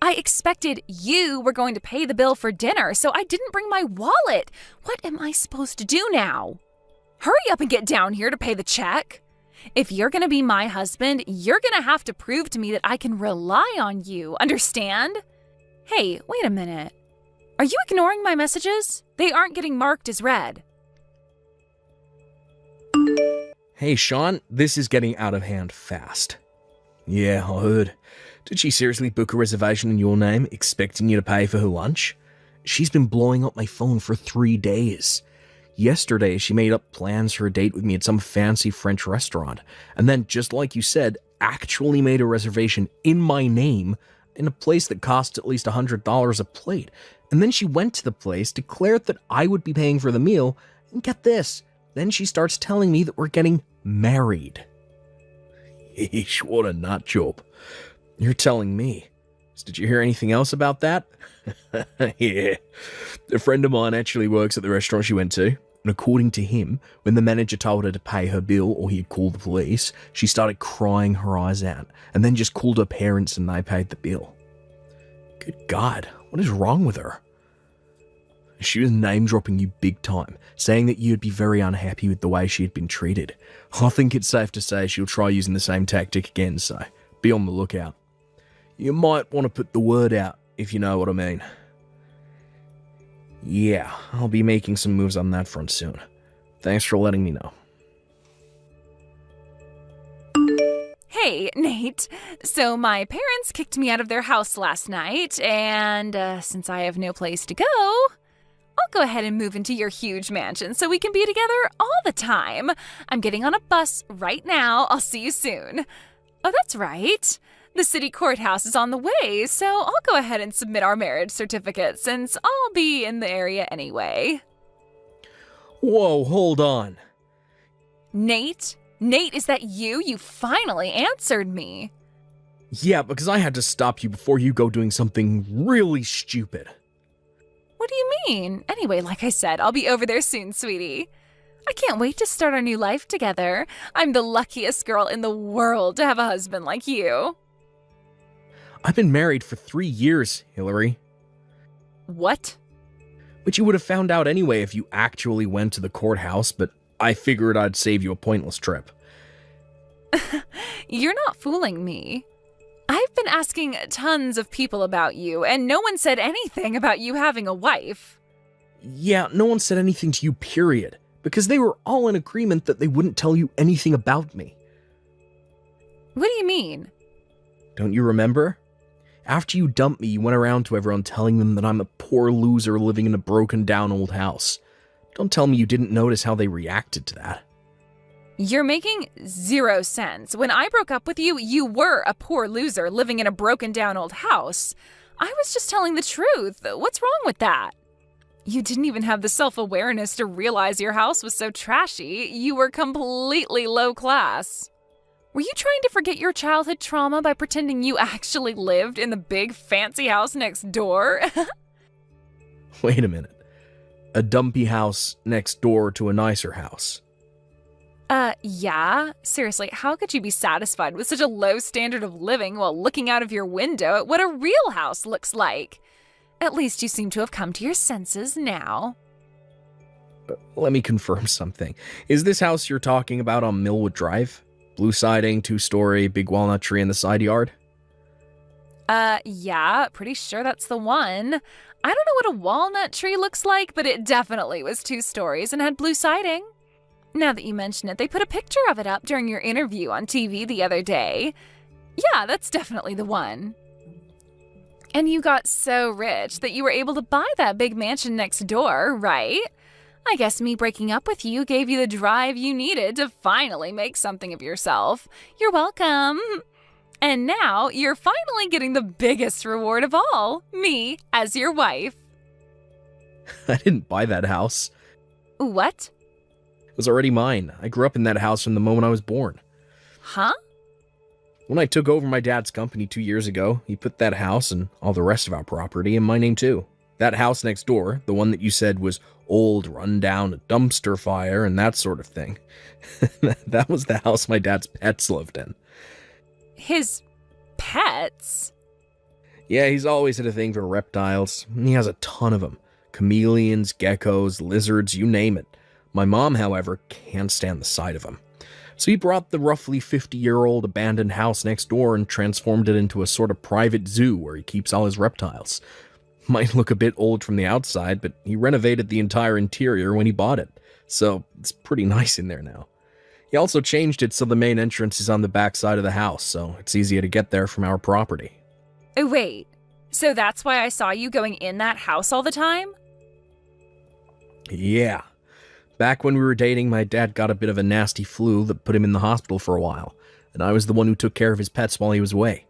[SPEAKER 1] I expected you were going to pay the bill for dinner, so I didn't bring my wallet. What am I supposed to do now? Hurry up and get down here to pay the check. If you're going to be my husband, you're going to have to prove to me that I can rely on you, understand? Hey, wait a minute. Are you ignoring my messages? They aren't getting marked as read.
[SPEAKER 3] Hey, Sean, this is getting out of hand fast. Yeah, I heard. Did she seriously book a reservation in your name, expecting you to pay for her lunch? She's been blowing up my phone for 3 days. Yesterday, she made up plans for a date with me at some fancy French restaurant, and then, just like you said, actually made a reservation in my name in a place that costs at least $100 a plate. And then she went to the place, declared that I would be paying for the meal, and get this, then she starts telling me that we're getting married. Eesh, what a nut job. You're telling me. Did you hear anything else about that? Yeah. A friend of mine actually works at the restaurant she went to, and according to him, when the manager told her to pay her bill or he'd call the police, she started crying her eyes out, and then just called her parents and they paid the bill. Good God, what is wrong with her? She was name-dropping you big time, saying that you'd be very unhappy with the way she had been treated. I think it's safe to say she'll try using the same tactic again, so be on the lookout. You might want to put the word out, if you know what I mean. Yeah, I'll be making some moves on that front soon. Thanks for letting me know.
[SPEAKER 1] Hey, Nate. So my parents kicked me out of their house last night, and since I have no place to go, I'll go ahead and move into your huge mansion so we can be together all the time. I'm getting on a bus right now. I'll see you soon. Oh, that's right. The city courthouse is on the way, so I'll go ahead and submit our marriage certificate since I'll be in the area anyway.
[SPEAKER 3] Whoa, hold on.
[SPEAKER 1] Nate? Nate, is that you? You finally answered me.
[SPEAKER 3] Yeah, because I had to stop you before you go doing something really stupid.
[SPEAKER 1] What do you mean? Anyway, like I said, I'll be over there soon, sweetie. I can't wait to start our new life together. I'm the luckiest girl in the world to have a husband like you.
[SPEAKER 3] I've been married for 3 years, Hillary.
[SPEAKER 1] What?
[SPEAKER 3] Which you would have found out anyway if you actually went to the courthouse, but I figured I'd save you a pointless trip.
[SPEAKER 1] You're not fooling me. I've been asking tons of people about you, and no one said anything about you having a wife.
[SPEAKER 3] Yeah, no one said anything to you, period, because they were all in agreement that they wouldn't tell you anything about me.
[SPEAKER 1] What do you mean?
[SPEAKER 3] Don't you remember? After you dumped me, you went around to everyone telling them that I'm a poor loser living in a broken down old house. Don't tell me you didn't notice how they reacted to that.
[SPEAKER 1] You're making zero sense. When I broke up with you, you were a poor loser living in a broken down old house. I was just telling the truth. What's wrong with that? You didn't even have the self-awareness to realize your house was so trashy. You were completely low class. Were you trying to forget your childhood trauma by pretending you actually lived in the big fancy house next door?
[SPEAKER 3] Wait a minute. A dumpy house next door to a nicer house.
[SPEAKER 1] Yeah. Seriously, how could you be satisfied with such a low standard of living while looking out of your window at what a real house looks like? At least you seem to have come to your senses now.
[SPEAKER 3] Let me confirm something. Is this house you're talking about on Millwood Drive? Blue siding, 2-story, big walnut tree in the side yard?
[SPEAKER 1] Yeah, pretty sure that's the one. I don't know what a walnut tree looks like, but it definitely was 2 stories and had blue siding. Now that you mention it, they put a picture of it up during your interview on TV the other day. Yeah, that's definitely the one. And you got so rich that you were able to buy that big mansion next door, right? I guess me breaking up with you gave you the drive you needed to finally make something of yourself. You're welcome. And now you're finally getting the biggest reward of all, me as your wife.
[SPEAKER 3] I didn't buy that house.
[SPEAKER 1] What?
[SPEAKER 3] It was already mine. I grew up in that house from the moment I was born.
[SPEAKER 1] Huh?
[SPEAKER 3] When I took over my dad's company 2 years ago, he put that house and all the rest of our property in my name too. That house next door, the one that you said was old, run down, a dumpster fire, and that sort of thing. That was the house my dad's pets lived in.
[SPEAKER 1] His pets?
[SPEAKER 3] Yeah, he's always had a thing for reptiles. He has a ton of them. Chameleons, geckos, lizards, you name it. My mom, however, can't stand the sight of them. So he brought the roughly 50-year-old abandoned house next door and transformed it into a sort of private zoo where he keeps all his reptiles. Might look a bit old from the outside, but he renovated the entire interior when he bought it, so it's pretty nice in there now. He also changed it so the main entrance is on the back side of the house, so it's easier to get there from our property.
[SPEAKER 1] Oh, wait. So that's why I saw you going in that house all the time?
[SPEAKER 3] Yeah. Back when we were dating, my dad got a bit of a nasty flu that put him in the hospital for a while, and I was the one who took care of his pets while he was away.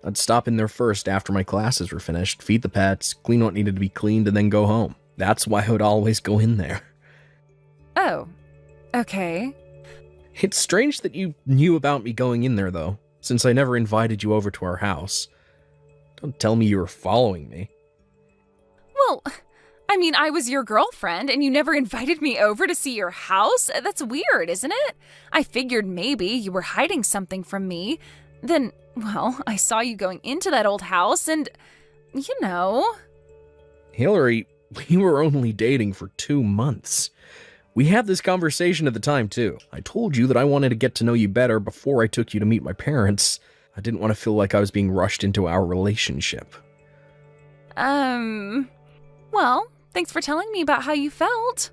[SPEAKER 3] I'd stop in there first after my classes were finished, feed the pets, clean what needed to be cleaned, and then go home. That's why I would always go in there.
[SPEAKER 1] Oh, okay.
[SPEAKER 3] It's strange that you knew about me going in there, though, since I never invited you over to our house. Don't tell me you were following me.
[SPEAKER 1] Well, I mean, I was your girlfriend and you never invited me over to see your house? That's weird, isn't it? I figured maybe you were hiding something from me. Then, well, I saw you going into that old house and, you know.
[SPEAKER 3] Hillary, we were only dating for 2 months. We had this conversation at the time, too. I told you that I wanted to get to know you better before I took you to meet my parents. I didn't want to feel like I was being rushed into our relationship.
[SPEAKER 1] Well, thanks for telling me about how you felt.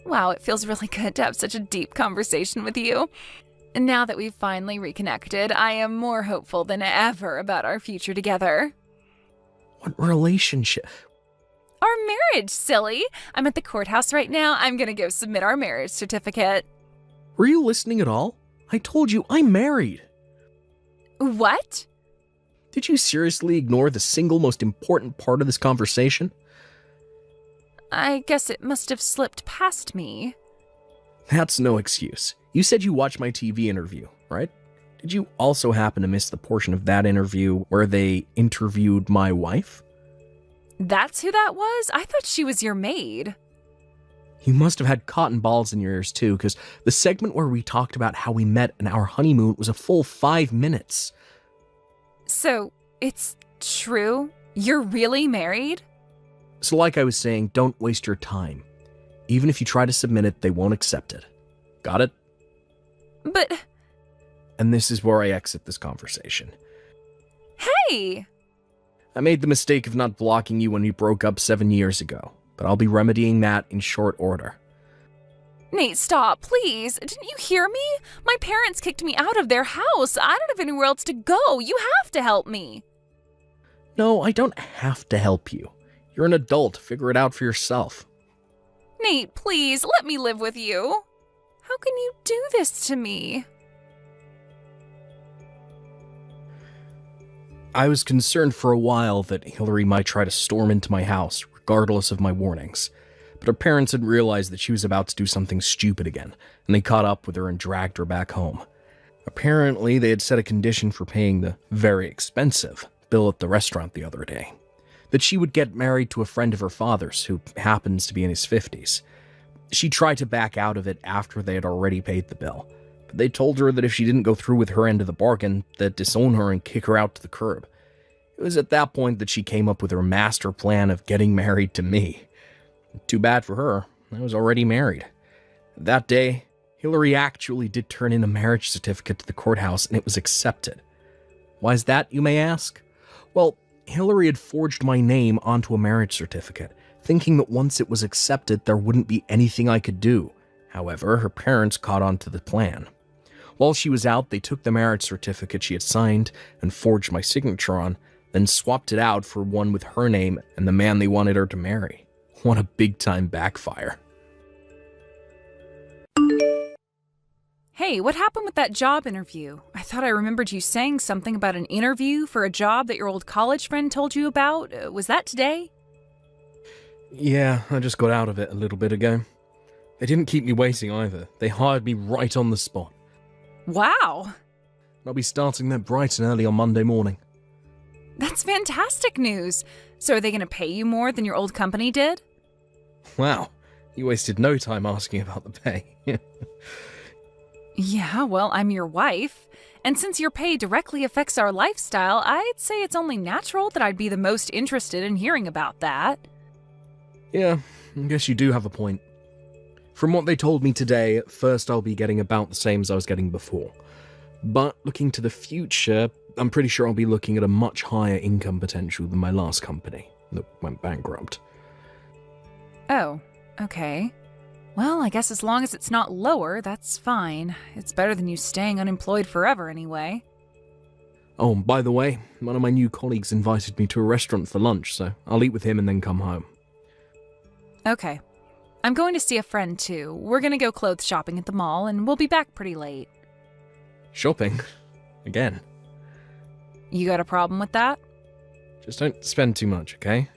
[SPEAKER 1] Wow, it feels really good to have such a deep conversation with you. And now that we've finally reconnected, I am more hopeful than ever about our future together.
[SPEAKER 3] What relationship?
[SPEAKER 1] Our marriage, silly. I'm at the courthouse right now. I'm gonna go submit our marriage certificate.
[SPEAKER 3] Were you listening at all? I told you I'm married.
[SPEAKER 1] What?
[SPEAKER 3] Did you seriously ignore the single most important part of this conversation?
[SPEAKER 1] I guess it must have slipped past me.
[SPEAKER 3] That's no excuse. You said you watched my TV interview, right? Did you also happen to miss the portion of that interview where they interviewed my wife?
[SPEAKER 1] That's who that was? I thought she was your maid.
[SPEAKER 3] You must have had cotton balls in your ears too, because the segment where we talked about how we met and our honeymoon was a full 5 minutes.
[SPEAKER 1] So, it's true? You're really married?
[SPEAKER 3] So like I was saying, don't waste your time. Even if you try to submit it, they won't accept it. Got it?
[SPEAKER 1] But...
[SPEAKER 3] And this is where I exit this conversation.
[SPEAKER 1] Hey!
[SPEAKER 3] I made the mistake of not blocking you when we broke up 7 years ago, but I'll be remedying that in short order.
[SPEAKER 1] Nate, stop, please. Didn't you hear me? My parents kicked me out of their house. I don't have anywhere else to go. You have to help me.
[SPEAKER 3] No, I don't have to help you. You're an adult. Figure it out for yourself.
[SPEAKER 1] Nate, please, let me live with you. How can you do this to me?
[SPEAKER 3] I was concerned for a while that Hillary might try to storm into my house, regardless of my warnings. but her parents had realized that she was about to do something stupid again, and they caught up with her and dragged her back home. Apparently, they had set a condition for paying the very expensive bill at the restaurant the other day, that she would get married to a friend of her father's who happens to be in his 50s. She tried to back out of it after they had already paid the bill, but they told her that if she didn't go through with her end of the bargain, they'd disown her and kick her out to the curb. It was at that point that she came up with her master plan of getting married to me. Too bad for her, I was already married. That day, Hillary actually did turn in a marriage certificate to the courthouse, and it was accepted. Why is that, you may ask? Well, Hillary had forged my name onto a marriage certificate, thinking that once it was accepted, there wouldn't be anything I could do. However, her parents caught on to the plan. While she was out, they took the marriage certificate she had signed and forged my signature on, then swapped it out for one with her name and the man they wanted her to marry. What a big-time backfire.
[SPEAKER 1] Hey, what happened with that job interview? I thought I remembered you saying something about an interview for a job that your old college friend told you about. Was that today?
[SPEAKER 3] Yeah, I just got out of it a little bit ago. They didn't keep me waiting either. They hired me right on the spot.
[SPEAKER 1] Wow!
[SPEAKER 3] I'll be starting there bright and early on Monday morning.
[SPEAKER 1] That's fantastic news. So are they going to pay you more than your old company did?
[SPEAKER 3] Wow, you wasted no time asking about the pay.
[SPEAKER 1] Yeah, well, I'm your wife. And since your pay directly affects our lifestyle, I'd say it's only natural that I'd be the most interested in hearing about that.
[SPEAKER 3] Yeah, I guess you do have a point. From what they told me today, at first I'll be getting about the same as I was getting before. But looking to the future, I'm pretty sure I'll be looking at a much higher income potential than my last company that went bankrupt.
[SPEAKER 1] Oh, okay. Well, I guess as long as it's not lower, that's fine. It's better than you staying unemployed forever anyway.
[SPEAKER 3] Oh, and by the way, one of my new colleagues invited me to a restaurant for lunch, so I'll eat with him and then come home.
[SPEAKER 1] Okay. I'm going to see a friend too. We're going to go clothes shopping at the mall, and we'll be back pretty late.
[SPEAKER 3] Shopping? Again?
[SPEAKER 1] You got a problem with that?
[SPEAKER 3] Just don't spend too much, okay?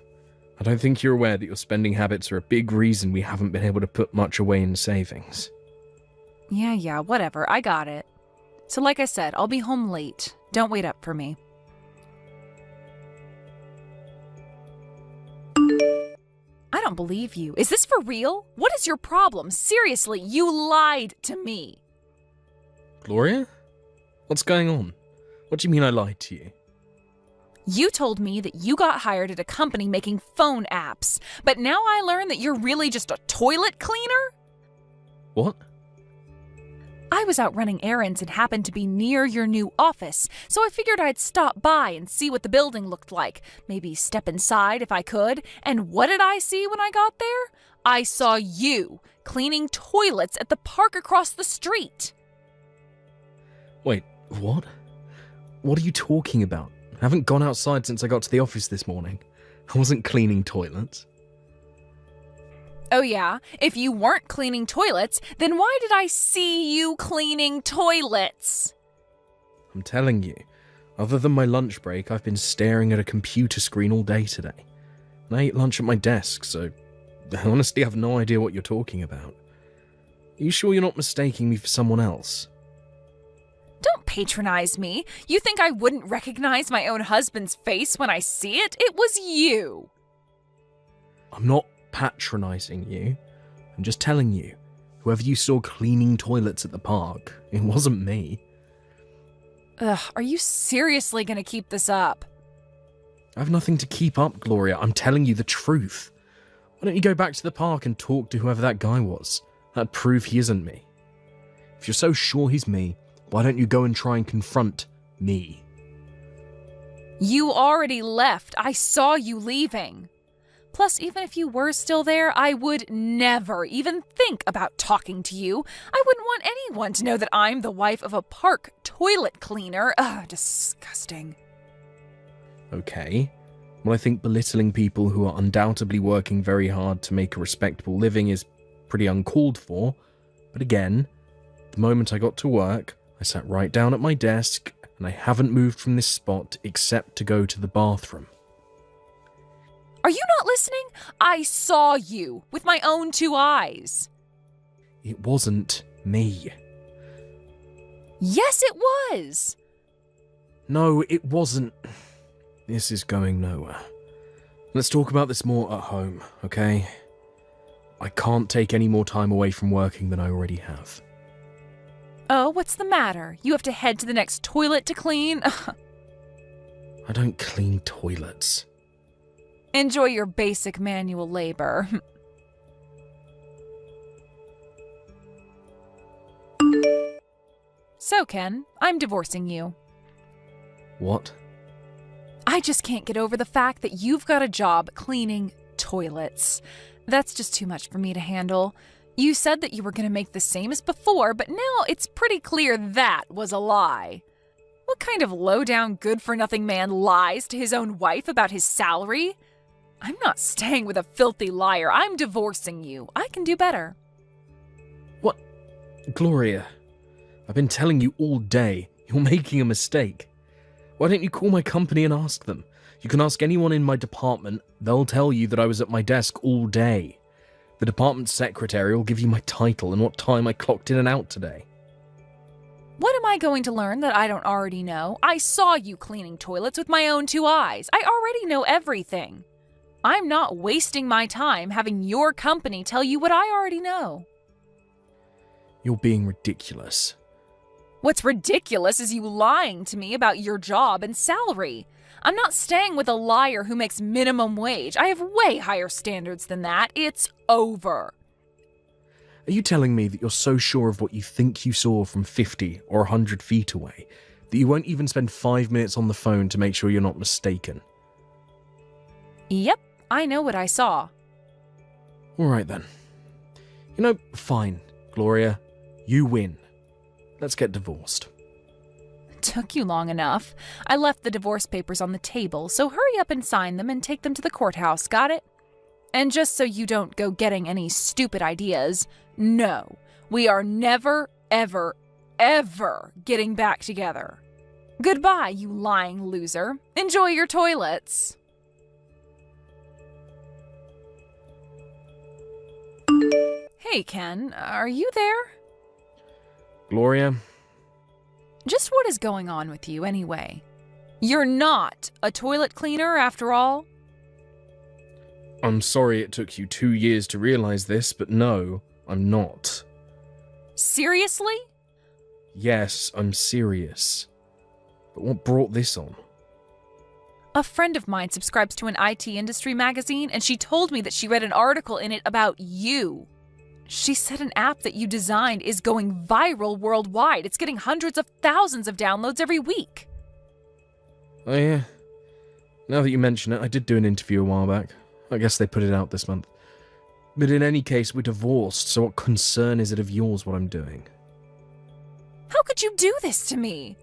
[SPEAKER 3] I don't think you're aware that your spending habits are a big reason we haven't been able to put much away in savings.
[SPEAKER 1] Yeah, whatever. I got it. So like I said, I'll be home late. Don't wait up for me. I don't believe you. Is this for real? What is your problem? Seriously, you lied to me.
[SPEAKER 3] Gloria? What's going on? What do you mean I lied to you?
[SPEAKER 1] You told me that you got hired at a company making phone apps, but now I learn that you're really just a toilet cleaner?
[SPEAKER 3] What?
[SPEAKER 1] I was out running errands and happened to be near your new office, so I figured I'd stop by and see what the building looked like, maybe step inside if I could, and what did I see when I got there? I saw you cleaning toilets at the park across the street.
[SPEAKER 3] Wait, what? What are you talking about? I haven't gone outside since I got to the office this morning. I wasn't cleaning toilets.
[SPEAKER 1] Oh yeah? If you weren't cleaning toilets, then why did I see you cleaning toilets?
[SPEAKER 3] I'm telling you, other than my lunch break, I've been staring at a computer screen all day today. And I ate lunch at my desk, so I honestly have no idea what you're talking about. Are you sure you're not mistaking me for someone else?
[SPEAKER 1] Don't patronize me. You think I wouldn't recognize my own husband's face when I see it? It was you.
[SPEAKER 3] I'm not patronizing you. I'm just telling you, whoever you saw cleaning toilets at the park, it wasn't me.
[SPEAKER 1] Ugh, are you seriously gonna keep this up?
[SPEAKER 3] I have nothing to keep up, Gloria. I'm telling you the truth. Why don't you go back to the park and talk to whoever that guy was? That'd prove he isn't me. If you're so sure he's me, why don't you go and try and confront me?
[SPEAKER 1] You already left. I saw you leaving. Plus, even if you were still there, I would never even think about talking to you. I wouldn't want anyone to know that I'm the wife of a park toilet cleaner. Ugh, disgusting.
[SPEAKER 3] Okay. Well, I think belittling people who are undoubtedly working very hard to make a respectable living is pretty uncalled for. But again, the moment I got to work, I sat right down at my desk, and I haven't moved from this spot except to go to the bathroom.
[SPEAKER 1] Are you not listening? I saw you with my own 2 eyes.
[SPEAKER 3] It wasn't me.
[SPEAKER 1] Yes, it was.
[SPEAKER 3] No, it wasn't. This is going nowhere. Let's talk about this more at home, okay? I can't take any more time away from working than I already have.
[SPEAKER 1] Oh, what's the matter? You have to head to the next toilet to clean?
[SPEAKER 3] I don't clean toilets.
[SPEAKER 1] Enjoy your basic manual labor. So, Ken, I'm divorcing you.
[SPEAKER 3] What?
[SPEAKER 1] I just can't get over the fact that you've got a job cleaning toilets. That's just too much for me to handle. You said that you were going to make the same as before, but now it's pretty clear that was a lie. What kind of low-down, good-for-nothing man lies to his own wife about his salary? I'm not staying with a filthy liar. I'm divorcing you. I can do better.
[SPEAKER 3] What? Gloria, I've been telling you all day. You're making a mistake. Why don't you call my company and ask them? You can ask anyone in my department. They'll tell you that I was at my desk all day. The department secretary will give you my title and what time I clocked in and out today.
[SPEAKER 1] What am I going to learn that I don't already know? I saw you cleaning toilets with my own 2 eyes. I already know everything. I'm not wasting my time having your company tell you what I already know.
[SPEAKER 3] You're being ridiculous.
[SPEAKER 1] What's ridiculous is you lying to me about your job and salary. I'm not staying with a liar who makes minimum wage. I have way higher standards than that. It's over.
[SPEAKER 3] Are you telling me that you're so sure of what you think you saw from 50 or 100 feet away that you won't even spend 5 minutes on the phone to make sure you're not mistaken?
[SPEAKER 1] Yep, I know what I saw.
[SPEAKER 3] All right then. You know, fine, Gloria. You win. Let's get divorced.
[SPEAKER 1] Took you long enough. I left the divorce papers on the table, so hurry up and sign them and take them to the courthouse, got it? And just so you don't go getting any stupid ideas, no, we are never, ever, ever getting back together. Goodbye, you lying loser. Enjoy your toilets. Hey, Ken, are you there?
[SPEAKER 3] Gloria?
[SPEAKER 1] Just what is going on with you, anyway? You're not a toilet cleaner, after all?
[SPEAKER 3] I'm sorry it took you 2 years to realize this, but no, I'm not.
[SPEAKER 1] Seriously?
[SPEAKER 3] Yes, I'm serious. But what brought this on?
[SPEAKER 1] A friend of mine subscribes to an IT industry magazine, and she told me that she read an article in it about you. She said an app that you designed is going viral worldwide. It's getting hundreds of thousands of downloads every week.
[SPEAKER 3] Oh yeah. Now that you mention it, I did do an interview a while back. I guess they put it out this month. But in any case, we're divorced, so what concern is it of yours what I'm doing?
[SPEAKER 1] How could you do this to me?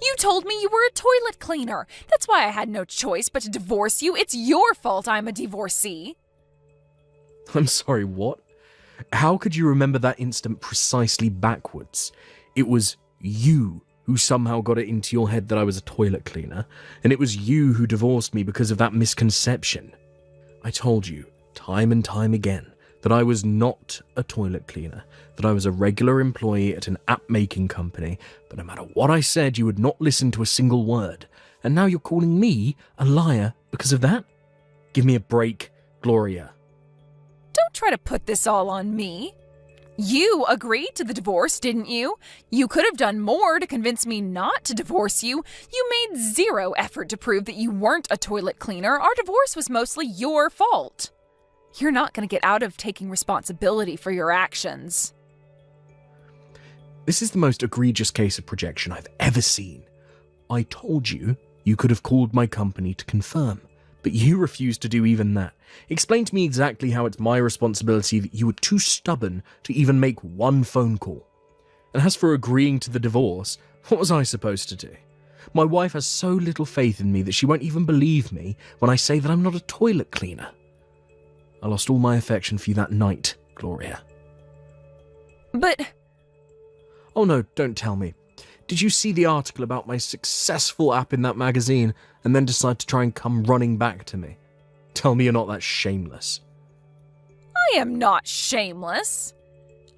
[SPEAKER 1] You told me you were a toilet cleaner. That's why I had no choice but to divorce you. It's your fault I'm a divorcee.
[SPEAKER 3] I'm sorry, what? How could you remember that instant precisely backwards? It was you who somehow got it into your head that I was a toilet cleaner, and it was you who divorced me because of that misconception. I told you, time and time again, that I was not a toilet cleaner, that I was a regular employee at an app-making company, but no matter what I said, you would not listen to a single word. And now you're calling me a liar because of that? Give me a break, Gloria.
[SPEAKER 1] Don't try to put this all on me. You agreed to the divorce, didn't you? You could have done more to convince me not to divorce you. You made zero effort to prove that you weren't a toilet cleaner. Our divorce was mostly your fault. You're not going to get out of taking responsibility for your actions.
[SPEAKER 3] This is the most egregious case of projection I've ever seen. I told you you could have called my company to confirm, but you refused to do even that. Explain to me exactly how it's my responsibility that you were too stubborn to even make one phone call. And as for agreeing to the divorce, what was I supposed to do? My wife has so little faith in me that she won't even believe me when I say that I'm not a toilet cleaner. I lost all my affection for you that night, Gloria.
[SPEAKER 1] But...
[SPEAKER 3] Oh no, don't tell me. Did you see the article about my successful app in that magazine and then decide to try and come running back to me? Tell me you're not that shameless.
[SPEAKER 1] I am not shameless.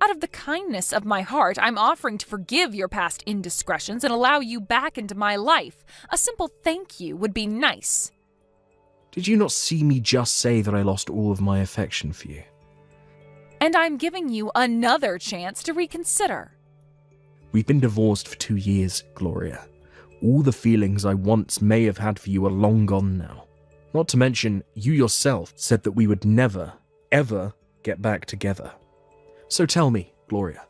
[SPEAKER 1] Out of the kindness of my heart, I'm offering to forgive your past indiscretions and allow you back into my life. A simple thank you would be nice.
[SPEAKER 3] Did you not see me just say that I lost all of my affection for you?
[SPEAKER 1] And I'm giving you another chance to reconsider.
[SPEAKER 3] We've been divorced for 2 years, Gloria. All the feelings I once may have had for you are long gone now. Not to mention, you yourself said that we would never, ever get back together. So tell me, Gloria,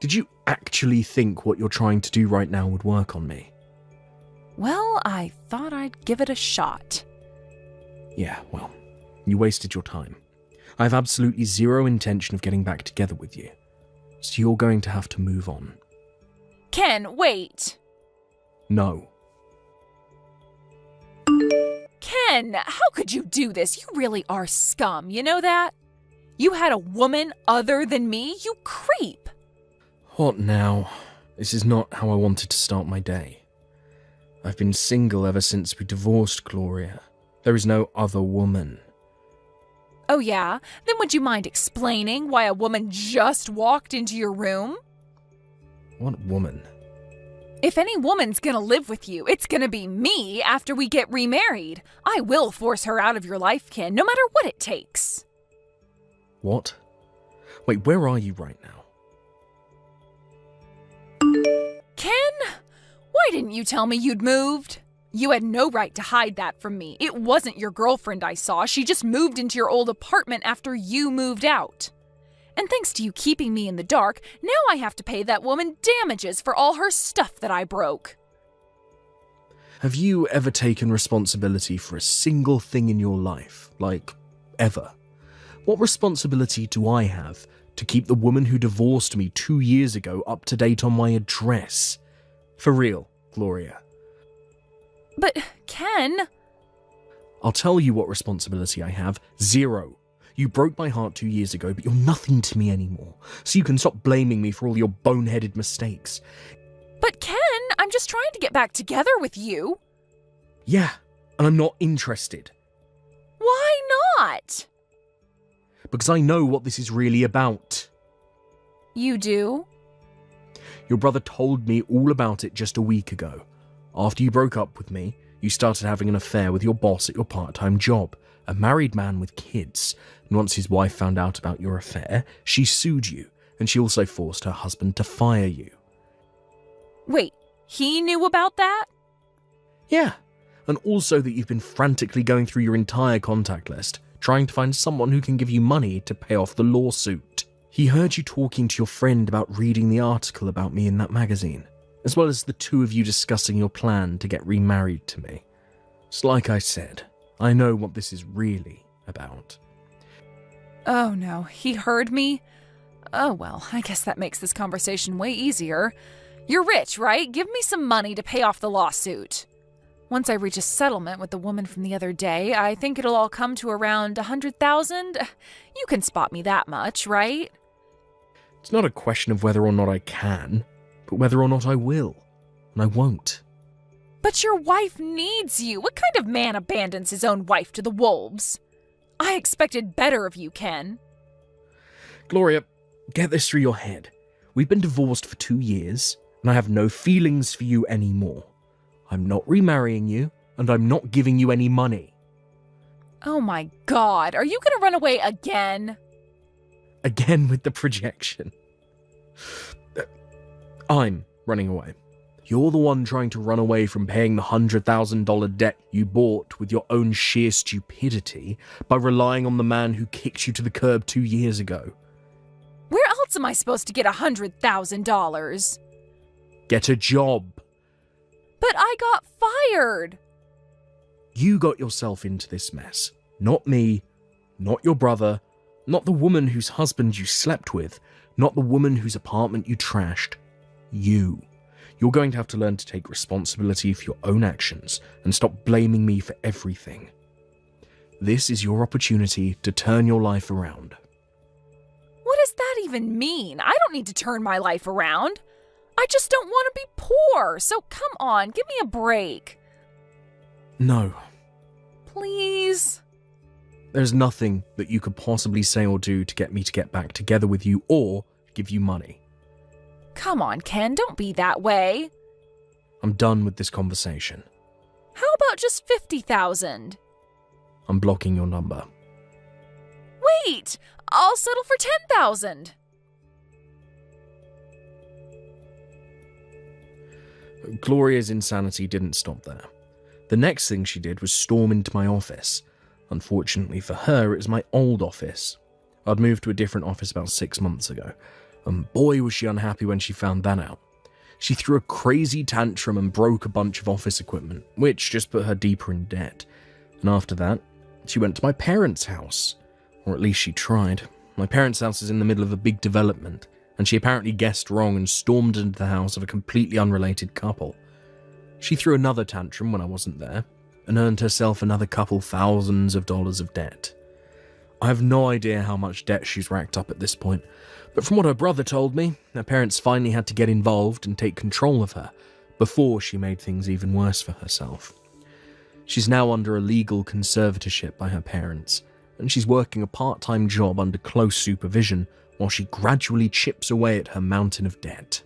[SPEAKER 3] did you actually think what you're trying to do right now would work on me?
[SPEAKER 1] Well, I thought I'd give it a shot.
[SPEAKER 3] Yeah, well, you wasted your time. I have absolutely zero intention of getting back together with you. So you're going to have to move on.
[SPEAKER 1] Ken, wait!
[SPEAKER 3] No.
[SPEAKER 1] Ken, how could you do this? You really are scum, you know that? You had a woman other than me, you creep!
[SPEAKER 3] What now? This is not how I wanted to start my day. I've been single ever since we divorced, Gloria. There is no other woman.
[SPEAKER 1] Oh yeah? Then would you mind explaining why a woman just walked into your room?
[SPEAKER 3] What woman?
[SPEAKER 1] If any woman's gonna live with you, it's gonna be me after we get remarried. I will force her out of your life, Ken, no matter what it takes.
[SPEAKER 3] What? Wait, where are you right now?
[SPEAKER 1] Ken? Why didn't you tell me you'd moved? You had no right to hide that from me. It wasn't your girlfriend I saw. She just moved into your old apartment after you moved out. And thanks to you keeping me in the dark, now I have to pay that woman damages for all her stuff that I broke.
[SPEAKER 3] Have you ever taken responsibility for a single thing in your life? Like, ever? What responsibility do I have to keep the woman who divorced me 2 years ago up to date on my address? For real, Gloria.
[SPEAKER 1] But, Ken...
[SPEAKER 3] I'll tell you what responsibility I have. Zero. You broke my heart 2 years ago, but you're nothing to me anymore. So you can stop blaming me for all your boneheaded mistakes.
[SPEAKER 1] But Ken, I'm just trying to get back together with you.
[SPEAKER 3] Yeah, and I'm not interested.
[SPEAKER 1] Why not?
[SPEAKER 3] Because I know what this is really about.
[SPEAKER 1] You do?
[SPEAKER 3] Your brother told me all about it just a week ago. After you broke up with me, you started having an affair with your boss at your part-time job, a married man with kids. And once his wife found out about your affair, she sued you, and she also forced her husband to fire you.
[SPEAKER 1] Wait, he knew about that?
[SPEAKER 3] Yeah, and also that you've been frantically going through your entire contact list, trying to find someone who can give you money to pay off the lawsuit. He heard you talking to your friend about reading the article about me in that magazine, as well as the two of you discussing your plan to get remarried to me. So like I said, I know what this is really about.
[SPEAKER 1] Oh no, he heard me? Oh well, I guess that makes this conversation way easier. You're rich, right? Give me some money to pay off the lawsuit. Once I reach a settlement with the woman from the other day, I think it'll all come to around 100,000. You can spot me that much, right?
[SPEAKER 3] It's not a question of whether or not I can, but whether or not I will. And I won't.
[SPEAKER 1] But your wife needs you. What kind of man abandons his own wife to the wolves? I expected better of you, Ken.
[SPEAKER 3] Gloria, get this through your head. We've been divorced for 2 years, and I have no feelings for you anymore. I'm not remarrying you, and I'm not giving you any money.
[SPEAKER 1] Oh my God, are you gonna run away again?
[SPEAKER 3] Again with the projection. I'm running away. You're the one trying to run away from paying the $100,000 debt you bought with your own sheer stupidity by relying on the man who kicked you to the curb 2 years ago.
[SPEAKER 1] Where else am I supposed to get $100,000?
[SPEAKER 3] Get a job.
[SPEAKER 1] But I got fired.
[SPEAKER 3] You got yourself into this mess. Not me, not your brother, not the woman whose husband you slept with, not the woman whose apartment you trashed. You. You're going to have to learn to take responsibility for your own actions and stop blaming me for everything. This is your opportunity to turn your life around.
[SPEAKER 1] What does that even mean? I don't need to turn my life around. I just don't want to be poor, so come on, give me a break.
[SPEAKER 3] No.
[SPEAKER 1] Please?
[SPEAKER 3] There's nothing that you could possibly say or do to get me to get back together with you or give you money.
[SPEAKER 1] Come on, Ken, don't be that way.
[SPEAKER 3] I'm done with this conversation.
[SPEAKER 1] How about just 50,000?
[SPEAKER 3] I'm blocking your number.
[SPEAKER 1] Wait, I'll settle for 10,000.
[SPEAKER 3] Gloria's insanity didn't stop there. The next thing she did was storm into my office. Unfortunately for her, it was my old office. I'd moved to a different office about 6 months ago, and boy was she unhappy when she found that out. She threw a crazy tantrum and broke a bunch of office equipment, which just put her deeper in debt. And after that, she went to my parents' house. Or at least she tried. My parents' house is in the middle of a big development, and she apparently guessed wrong and stormed into the house of a completely unrelated couple. She threw another tantrum when I wasn't there, and earned herself another couple thousands of dollars of debt. I have no idea how much debt she's racked up at this point, but from what her brother told me, her parents finally had to get involved and take control of her before she made things even worse for herself. She's now under a legal conservatorship by her parents, and she's working a part-time job under close supervision while she gradually chips away at her mountain of debt.